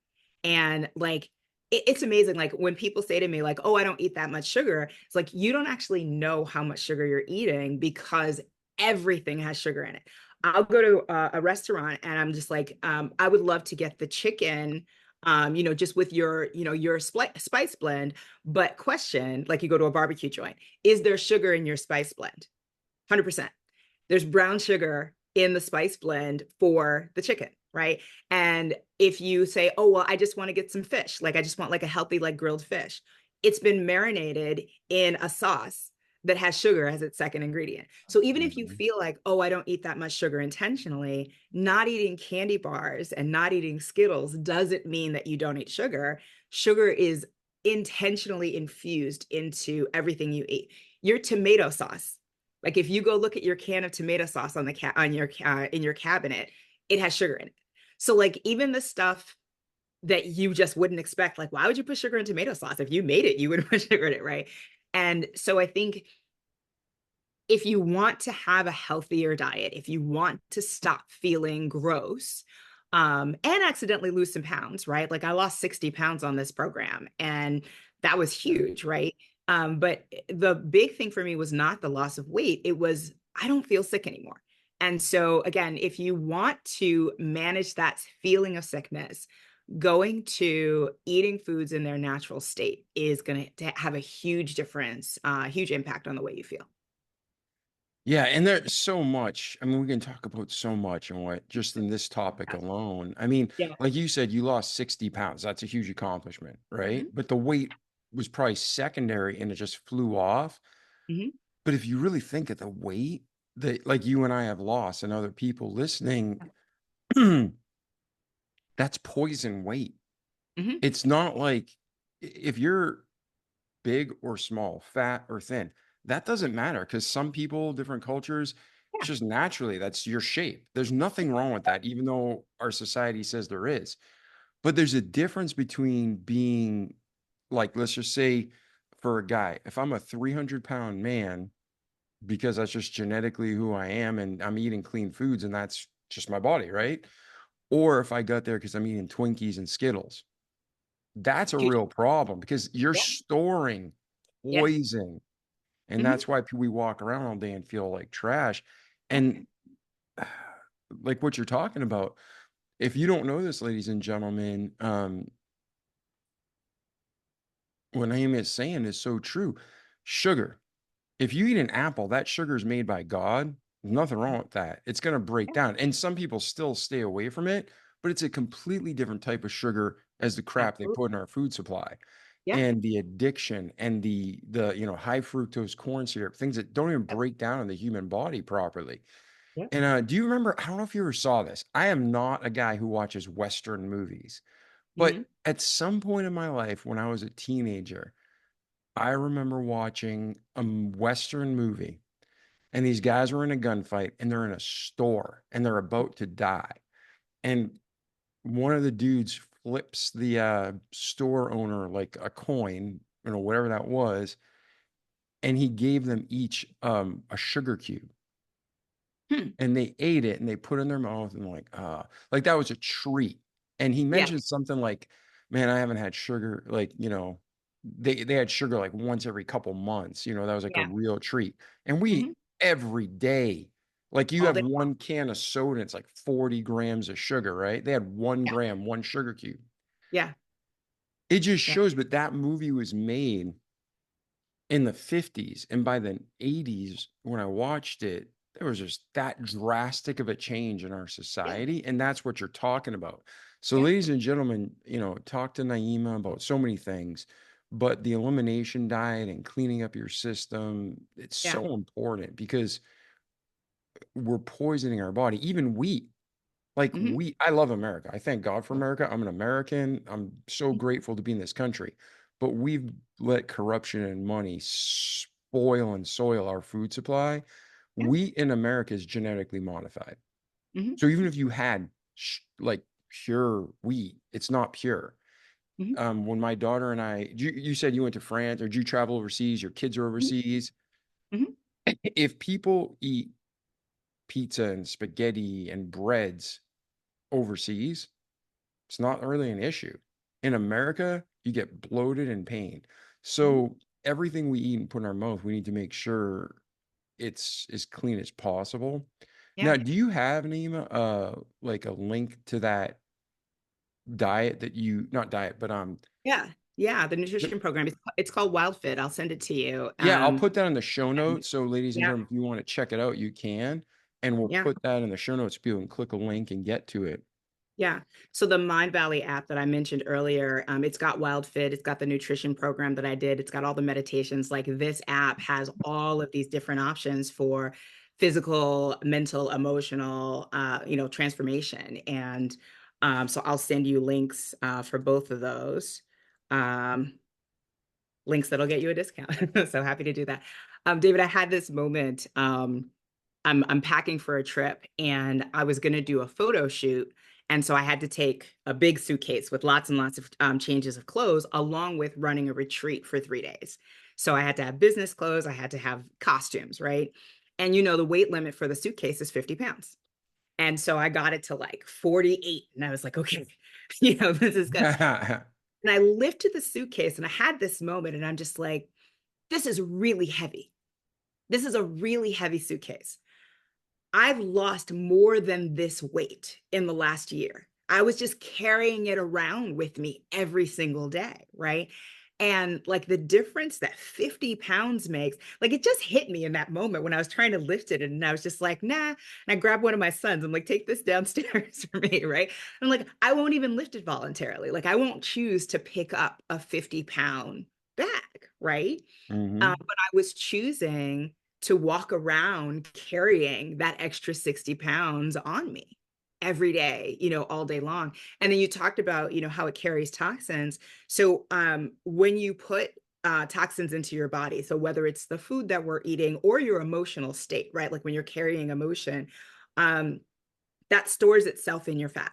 And like, it's amazing. Like when people say to me, like, oh, I don't eat that much sugar, it's like, you don't actually know how much sugar you're eating because everything has sugar in it. I'll go to a restaurant and I'm just like, I would love to get the chicken, just with your, your spice blend. But question, like you go to a barbecue joint, is there sugar in your spice blend? 100%. There's brown sugar in the spice blend for the chicken, right? And if you say, oh, well, I just want to get some fish, like I just want like a healthy, like grilled fish, it's been marinated in a sauce that has sugar as its second ingredient. So even if you Mhm. feel like, oh, I don't eat that much sugar intentionally, not eating candy bars and not eating Skittles doesn't mean that you don't eat sugar. Sugar is intentionally infused into everything you eat. Your tomato sauce, like if you go look at your can of tomato sauce on the on your in your cabinet, it has sugar in it. So like even the stuff that you just wouldn't expect, like why would you put sugar in tomato sauce? If you made it, you would put sugar in it, right? And so I think if you want to have a healthier diet, if you want to stop feeling gross, and accidentally lose some pounds, right? Like I lost 60 pounds on this program, and that was huge, right? But the big thing for me was not the loss of weight, it was I don't feel sick anymore. And so, again, if you want to manage that feeling of sickness, going to eating foods in their natural state is going to have a huge difference, huge impact on the way you feel. Yeah, and there's so much. I mean, we can talk about so much and what just in this topic alone. I mean, Yeah. like you said, you lost 60 pounds. That's a huge accomplishment, right? Mhm. But the weight was probably secondary and it just flew off. Mhm. But if you really think of the weight that like you and I have lost and other people listening, that's poison weight. Mhm. It's not like if you're big or small, fat or thin, that doesn't matter because some people, different cultures, it's Yeah. just naturally that's your shape. There's nothing wrong with that, even though our society says there is. But there's a difference between being like, let's just say for a guy, if I'm a 300-pound man, because that's just genetically who I am and I'm eating clean foods and that's just my body, right? Or if I got there because I'm eating Twinkies and Skittles, that's a Huge. real problem because you're Yeah. storing Yeah. poison. And Mhm. that's why we walk around all day and feel like trash. Yeah. And like what you're talking about, if you don't know this, ladies and gentlemen, what Naeemah is saying is so true. Sugar. If you eat an apple, that sugar is made by God. There's nothing wrong with that. It's going to break Yeah. down. And some people still stay away from it, but it's a completely different type of sugar as the crap they put Absolutely. in our food supply. Yeah. And the addiction and the high fructose corn syrup, things that don't even Yep. break down in the human body properly. Yeah. And do you remember? I don't know if you ever saw this. I am not a guy who watches Western movies, Mhm. but at some point in my life when I was a teenager, I remember watching a Western movie, and these guys were in a gunfight, and they're in a store, and they're about to die. And one of the dudes flips the store owner like a coin, whatever that was, and he gave them each a sugar cube. Hmm. And they ate it and they put it in their mouth and like that was a treat. And he Yeah. mentioned something like, man, I haven't had sugar, like, they had sugar like once every couple months, that was like a Yeah. real treat. And we Mhm. eat every day. Like you All have day long. one can of soda, and it's like 40 grams of sugar, right? They had one Yeah. gram, one sugar cube. Yeah. It just Yeah. shows, but that movie was made in the 50s, and by the 80s when I watched it, there was just that drastic of a change in our Yeah. society, and that's what you're talking about. So Yeah. ladies and gentlemen, talk to Naeemah about so many things, but the elimination diet and cleaning up your system, it's Yeah. so important because we're poisoning our body. Even wheat, like Mhm. we, I love America. I thank God for America. I'm an American. I'm so Mhm. grateful to be in this country. But we've let corruption and money spoil and soil our food supply. Yeah. Wheat in America is genetically modified. Mhm. So even if you had like pure wheat, it's not pure. Mhm. When my daughter and I, you said you went to France or did you travel overseas? Your kids are Mhm. overseas. Mhm. If people eat pizza and spaghetti and breads overseas, it's not really an issue. In America, you get bloated and pain. Mhm. So everything we eat and put in our mouth, we need to make sure it's as clean as possible. Yeah. Now, do you have, Naeemah, like a link to that diet that you, not diet, but Yeah. Yeah. The th- nutrition program, it's called Wild Fit. I'll send it to you. yeah, I'll put that in the show And notes. So ladies and yeah, gentlemen, if you want to check it out, you can. And we'll yeah. put that in the show notes for you and click a link and get to it. Yeah. So the Mind Valley app that I mentioned earlier, it's got Wild Fit, it's got the nutrition program that I did, it's got all the meditations. Like this app has all of these different options for physical, mental, emotional, transformation. And so I'll send you links for both of those. Um, Links that'll get you a discount. So happy to do that. David, I had this moment. I'm packing for a trip and I was going to do a photo shoot. And so I had to take a big suitcase with lots and lots of changes of clothes, along with running a retreat for 3 days. So I had to have business clothes, I had to have costumes, right? And the weight limit for the suitcase is 50 pounds. And so I got it to like 48. And I was like, okay, this is good. And I lifted the suitcase and I had this moment and I'm just like, this is really heavy. This is a really heavy suitcase. I've lost more than this weight in the last year. I was just carrying it around with me every single day, right? And like the difference that 50 pounds makes, like it just hit me in that moment when I was trying to lift it. And I was just like, nah. And I grabbed one of my sons. I'm like, take this downstairs for me, right? I'm like, I won't even lift it voluntarily. Like I won't choose to pick up a 50-pound bag, right? Hmm. But I was choosing to walk around carrying that extra 60 pounds on me every day, all day long. And then you talked about, how it carries toxins. So when you put toxins into your body, so whether it's the food that we're eating or your emotional state, right? Like when you're carrying emotion, um, that stores itself in your fat.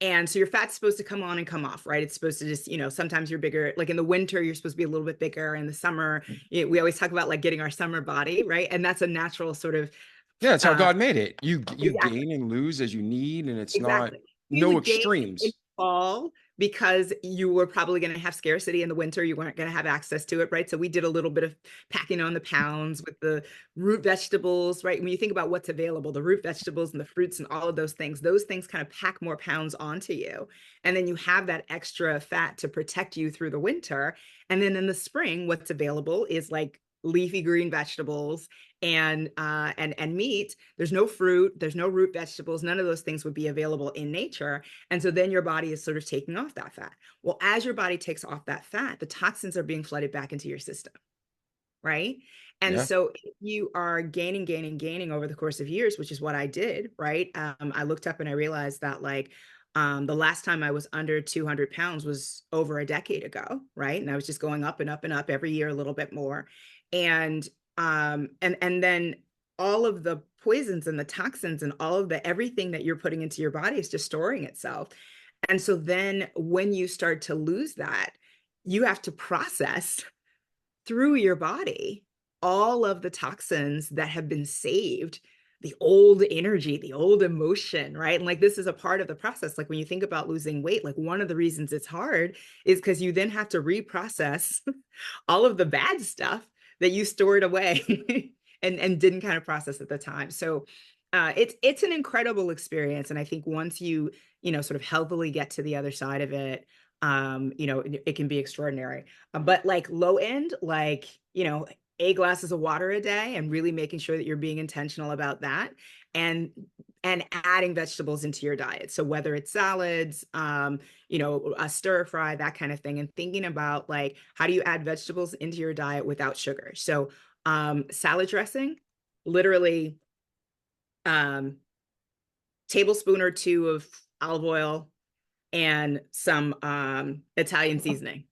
And so your fat's supposed to come on and come off, right? It's supposed to just, sometimes you're bigger. Like in the winter, you're supposed to be a little bit bigger. In the summer, we always talk about like getting our summer body, right? And that's a natural sort of, Yeah, that's how uh, God made it. You exactly. gain and lose as you need, and it's not Exactly. You no would gain in extremes. fall because you were probably going to have scarcity in the winter. You weren't going to have access to it, right? So we did a little bit of packing on the pounds with the root vegetables, right? When you think about what's available, the root vegetables and the fruits and all of those things kind of pack more pounds onto you. And then you have that extra fat to protect you through the winter. And then in the spring, what's available is like leafy green vegetables and meat. There's no fruit, there's no root vegetables, none of those things would be available in nature. And so then your body is sort of taking off that fat. Well, as your body takes off that fat, the toxins are being flooded back into your system, right? And Yeah. so if you are gaining over the course of years, which is what I did, right? I looked up and I realized that like the last time I was under 200 pounds was over a decade ago, right? And I was just going up and up and up every year a little bit more. And and then all of the poisons and the toxins and all of the everything that you're putting into your body is just storing itself. And so then when you start to lose that, you have to process through your body all of the toxins that have been saved, the old energy, the old emotion, right? And like this is a part of the process. Like when you think about losing weight, like one of the reasons it's hard is because you then have to reprocess all of the bad stuff that you stored away and didn't kind of process at the time. So it's an incredible experience. And I think once you, sort of healthily get to the other side of it, it can be extraordinary. But like low end, like, 8 glasses of water a day and really making sure that you're being intentional about that and adding vegetables into your diet. So whether it's salads, a stir fry, that kind of thing, and thinking about like, how do you add vegetables into your diet without sugar? So salad dressing, literally tablespoon or two of olive oil and some Italian seasoning,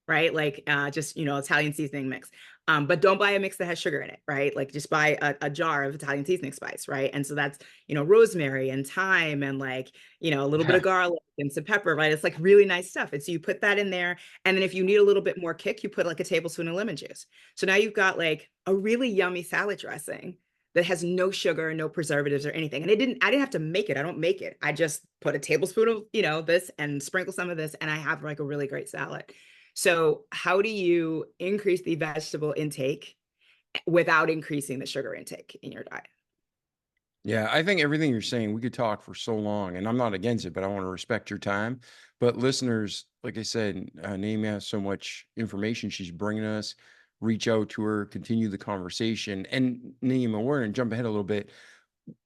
right? Like just, Italian seasoning mix. But don't buy a mix that has sugar in it, right? Like just buy a jar of Italian seasoning spice, right? And so that's, rosemary and thyme and like, a little bit of garlic and some pepper, right? It's like really nice stuff. And so you put that in there. And then if you need a little bit more kick, you put like a tablespoon of lemon juice. So now you've got like a really yummy salad dressing that has no sugar, no preservatives or anything. And I didn't have to make it. I don't make it. I just put a tablespoon of, this and sprinkle some of this, and I have like a really great salad. So how do you increase the vegetable intake without increasing the sugar intake in your diet? Yeah, I think everything you're saying, we could talk for so long, and I'm not against it, but I want to respect your time. But listeners, like I said, Naeemah has so much information she's bringing us. Reach out to her, continue the conversation. And Naeemah, we're going to jump ahead a little bit.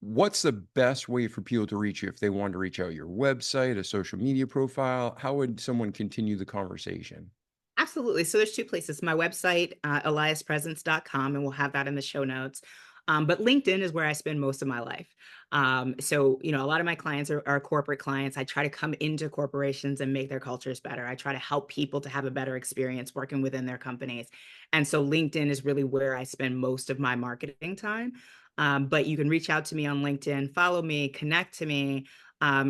What's the best way for people to reach you if they want to reach out? Your website, a social media profile? How would someone continue the conversation? Absolutely. So there's two places. My website, eliaspresence.com, and we'll have that in the show notes. But LinkedIn is where I spend most of my life. So, a lot of my clients are corporate clients. I try to come into corporations and make their cultures better. I try to help people to have a better experience working within their companies. And so LinkedIn is really where I spend most of my marketing time. But you can reach out to me on LinkedIn, follow me, connect to me,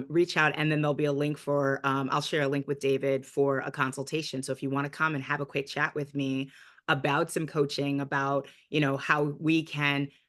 reach out, and then there'll be a link for, I'll share a link with David for a consultation. So if you want to come and have a quick chat with me about some coaching, about, how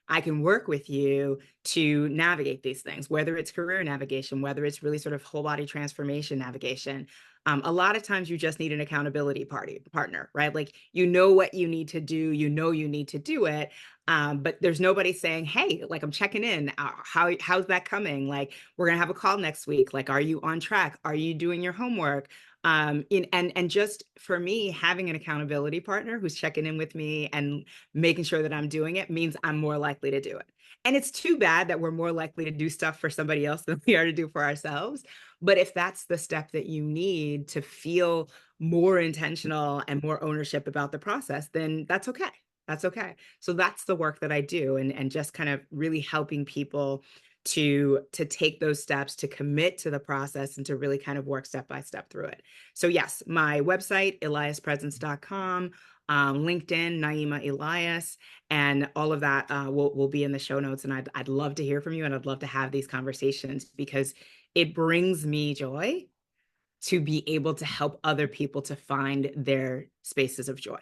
I can work with you to navigate these things, whether it's career navigation, whether it's really sort of whole body transformation navigation. A lot of times you just need an accountability partner, right? Like, what you need to do, you need to do it. But there's nobody saying, hey, like, I'm checking in. How's that coming? Like, we're going to have a call next week. Like, are you on track? Are you doing your homework? And just for me, having an accountability partner who's checking in with me and making sure that I'm doing it means I'm more likely to do it. And it's too bad that we're more likely to do stuff for somebody else than we are to do for ourselves. But if that's the step that you need to feel more intentional and more ownership about the process, then that's okay. That's okay. So that's the work that I do, and just kind of really helping people to take those steps, to commit to the process, and to really kind of work step by step through it. So yes, my website, eliaspresence.com, LinkedIn, Naeemah Elias, and all of that will be in the show notes. And I'd love to hear from you, and I'd love to have these conversations, because it brings me joy to be able to help other people to find their spaces of joy.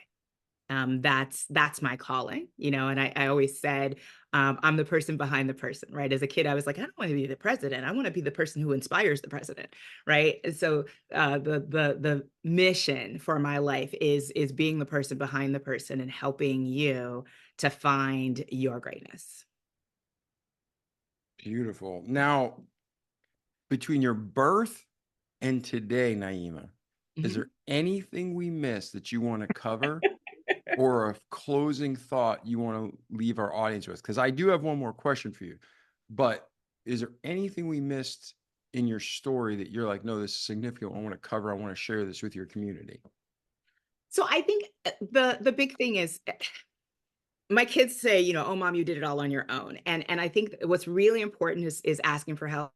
That's my calling, and I always said, I'm the person behind the person, right? As a kid, I was like, I don't want to be the president. I want to be the person who inspires the president, right? And so the mission for my life is being the person behind the person and helping you to find your greatness. Beautiful. Now, between your birth and today, Naeemah, is Mhm. there anything we missed that you want to cover, or a closing thought you want to leave our audience with? Because I do have one more question for you, but is there anything we missed in your story that you're like, no, this is significant, I want to cover, I want to share this with your community? So I think the big thing is, my kids say, oh, mom, you did it all on your own. And I think what's really important is asking for help.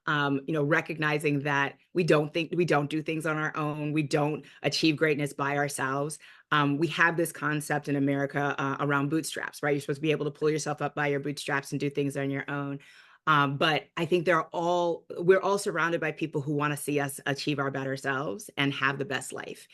Recognizing that we don't do things on our own. We don't achieve greatness by ourselves. We have this concept in America around bootstraps, right? You're supposed to be able to pull yourself up by your bootstraps and do things on your own. But I think we're all surrounded by people who want to see us achieve our better selves and have the best life.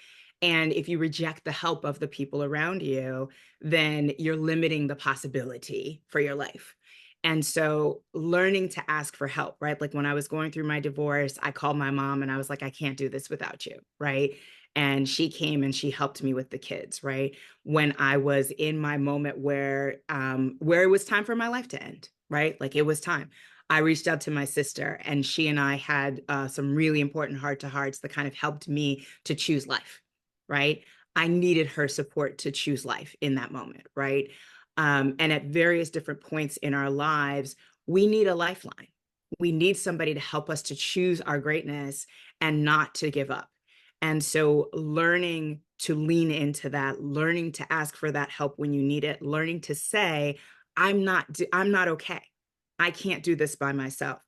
And if you reject the help of the people around you, then you're limiting the possibility for your life. And so learning to ask for help, right? Like, when I was going through my divorce, I called my mom and I was like, I can't do this without you, right? And she came and she helped me with the kids, right? When I was in my moment where it was time for my life to end, right? Like, it was time. I reached out to my sister, and she and I had some really important heart to hearts that kind of helped me to choose life, right? I needed her support to choose life in that moment, right? And at various different points in our lives, we need a lifeline. We need somebody to help us to choose our greatness and not to give up. And so learning to lean into that, learning to ask for that help when you need it, learning to say, I'm not okay. I can't do this by myself,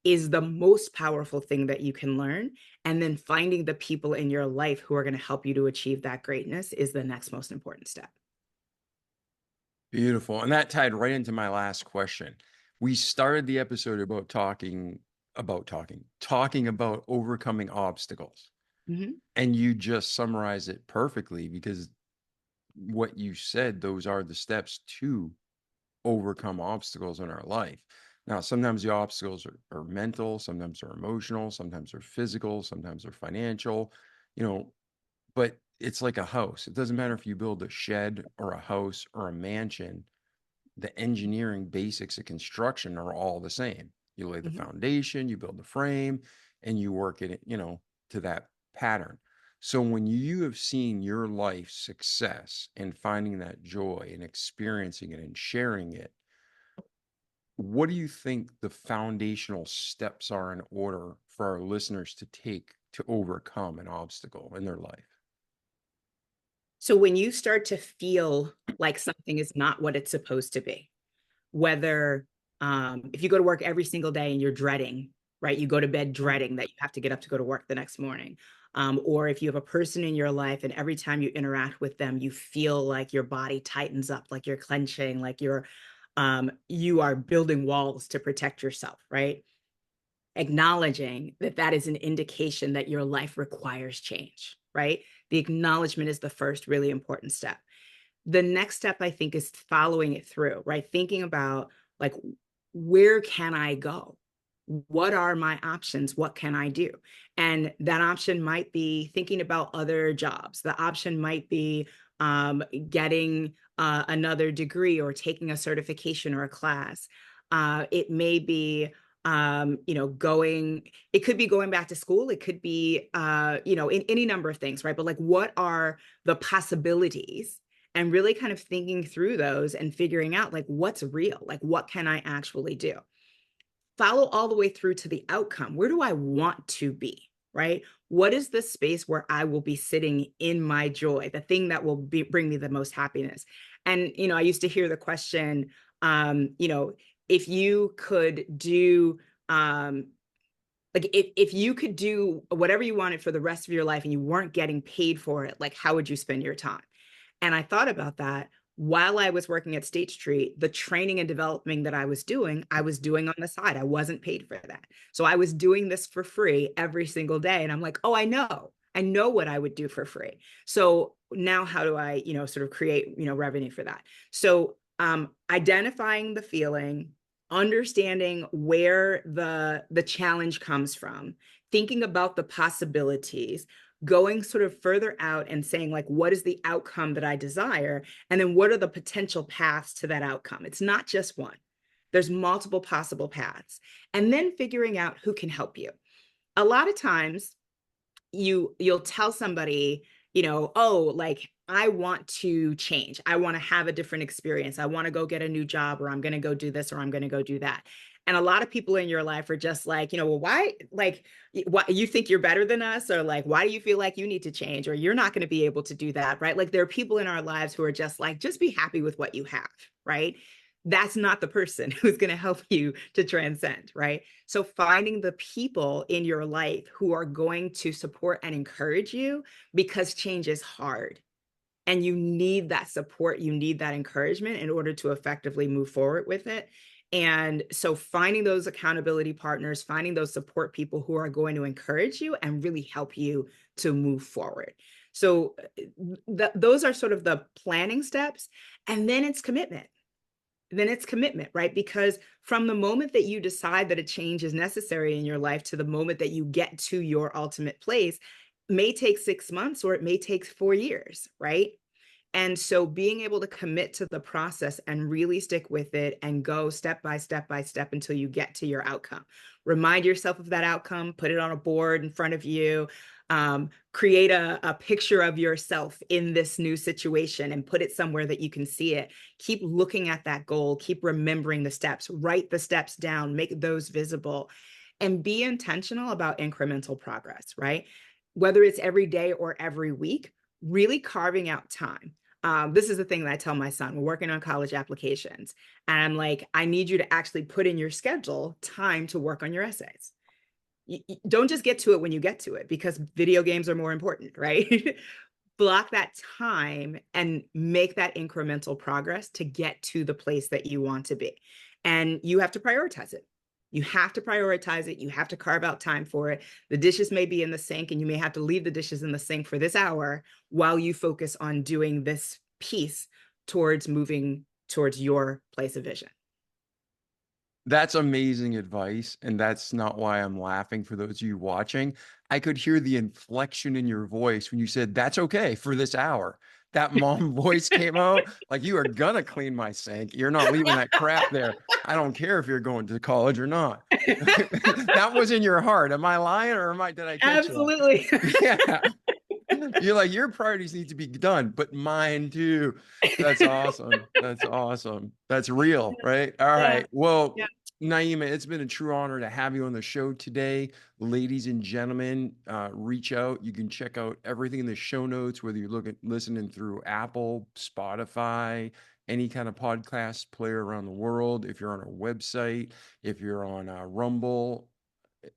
is the most powerful thing that you can learn. And then finding the people in your life who are going to help you to achieve that greatness is the next most important step. Beautiful. And that tied right into my last question. We started the episode about talking about overcoming obstacles. Mm-hmm. And you just summarized it perfectly, because what you said, those are the steps to overcome obstacles in our life. Now, sometimes the obstacles are mental, sometimes they're emotional, sometimes they're physical, sometimes they're financial, you know, but it's like a house. It doesn't matter if you build a shed or a house or a mansion, the engineering basics of construction are all the same. You lay the foundation, you build the frame, and you work it, to that pattern. So when you have seen your life success and finding that joy and experiencing it and sharing it, what do you think the foundational steps are in order for our listeners to take to overcome an obstacle in their life? So when you start to feel like something is not what it's supposed to be, whether if you go to work every single day and you're dreading, right? You go to bed dreading that you have to get up to go to work the next morning. Or if you have a person in your life and every time you interact with them, you feel like your body tightens up, like you're clenching, like you are building walls to protect yourself, right? Acknowledging that that is an indication that your life requires change, right? The acknowledgement is the first really important step. The next step, I think, is following it through, right? Thinking about, like, where can I go? What are my options? What can I do? And that option might be thinking about other jobs. The option might be getting another degree or taking a certification or a class. It may be it could be going back to school. It could be, in any number of things, right? But like, what are the possibilities? And really kind of thinking through those and figuring out, like, what's real? Like, what can I actually do? Follow all the way through to the outcome. Where do I want to be, right? What is the space where I will be sitting in my joy, the thing that will bring me the most happiness? And, I used to hear the question, if you could do, if you could do whatever you wanted for the rest of your life and you weren't getting paid for it, like, how would you spend your time? And I thought about that while I was working at State Street. The training and development that I was doing on the side. I wasn't paid for that. So I was doing this for free every single day. And I'm like, oh, I know what I would do for free. So now how do I, sort of create, revenue for that? So identifying the feeling, understanding where the challenge comes from, thinking about the possibilities, going sort of further out and saying, like, what is the outcome that I desire? And then what are the potential paths to that outcome? It's not just one. There's multiple possible paths. And then figuring out who can help you. A lot of times you'll tell somebody, oh, like, I want to change. I want to have a different experience. I want to go get a new job, or I'm going to go do this, or I'm going to go do that. And a lot of people in your life are just like, well, why, like, why you think you're better than us? Or like, why do you feel like you need to change? Or you're not going to be able to do that, right? Like, there are people in our lives who are just like, just be happy with what you have, right? That's not the person who's going to help you to transcend, right? So finding the people in your life who are going to support and encourage you, because change is hard. And you need that support, you need that encouragement in order to effectively move forward with it. And so finding those accountability partners, finding those support people who are going to encourage you and really help you to move forward. So those are sort of the planning steps. And then it's commitment. Right? Because from the moment that you decide that a change is necessary in your life to the moment that you get to your ultimate place may take 6 months, or it may take 4 years, right? And so being able to commit to the process and really stick with it and go step by step by step until you get to your outcome. Remind yourself of that outcome, put it on a board in front of you, create a picture of yourself in this new situation and put it somewhere that you can see it. Keep looking at that goal, keep remembering the steps, write the steps down, make those visible, and be intentional about incremental progress, right? Whether it's every day or every week, really carving out time. This is the thing that I tell my son. We're working on college applications. And I'm like, I need you to actually put in your schedule time to work on your essays. You don't just get to it when you get to it, because video games are more important, right? Block that time and make that incremental progress to get to the place that you want to be. And you have to prioritize it. You have to prioritize it. You have to carve out time for it. The dishes may be in the sink, and you may have to leave the dishes in the sink for this hour while you focus on doing this piece towards moving towards your place of vision. That's amazing advice. And that's not why I'm laughing for those of you watching. I could hear the inflection in your voice when you said, that's okay for this hour. That mom voice came out like, you are gonna clean my sink. You're not leaving that crap there. I don't care if you're going to college or not. That was in your heart. Am I lying or did I catch Absolutely. that? Yeah. You're like, your priorities need to be done, but mine too. That's awesome. That's awesome. That's real, right? All right. Well, Yeah. Naeemah, it's been a true honor to have you on the show today. Ladies and gentlemen, reach out. You can check out everything in the show notes, whether you're listening through Apple, Spotify, any kind of podcast player around the world. If you're on our website, if you're on Rumble,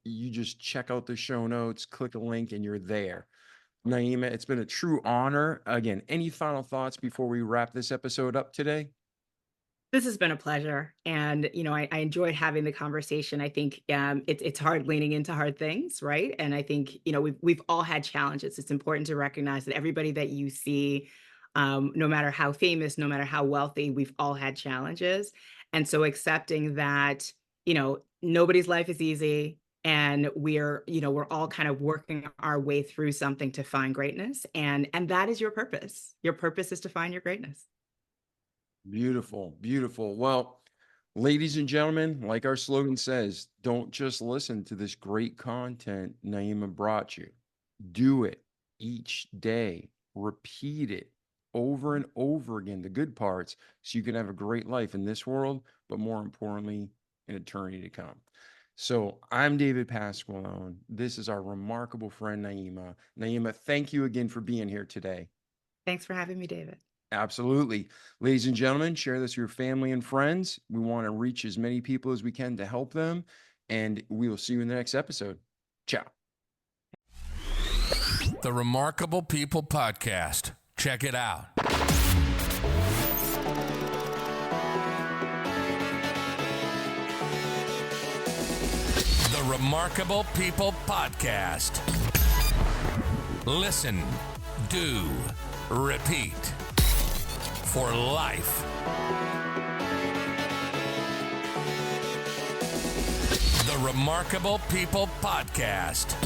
you just check out the show notes, click a link, and you're there. Naeemah, it's been a true honor. Again, any final thoughts before we wrap this episode up today? This has been a pleasure. And, I enjoyed having the conversation. I think it's hard leaning into hard things, right? And I think, we've all had challenges. It's important to recognize that everybody that you see, no matter how famous, no matter how wealthy, we've all had challenges. And so accepting that, nobody's life is easy. And we're all kind of working our way through something to find greatness. And that is your purpose. Your purpose is to find your greatness. Beautiful, beautiful. Well, ladies and gentlemen, like our slogan says, don't just listen to this great content Naeemah brought you. Do it each day. Repeat it over and over again, the good parts, so you can have a great life in this world, but more importantly, in eternity to come. So I'm David Pasqualone. This is our remarkable friend, Naeemah. Naeemah, thank you again for being here today. Thanks for having me, David. Absolutely. Ladies and gentlemen, share this with your family and friends. We want to reach as many people as we can to help them. And we will see you in the next episode. Ciao. The Remarkable People Podcast. Check it out. The Remarkable People Podcast. Listen, do, repeat. For life. The Remarkable People Podcast.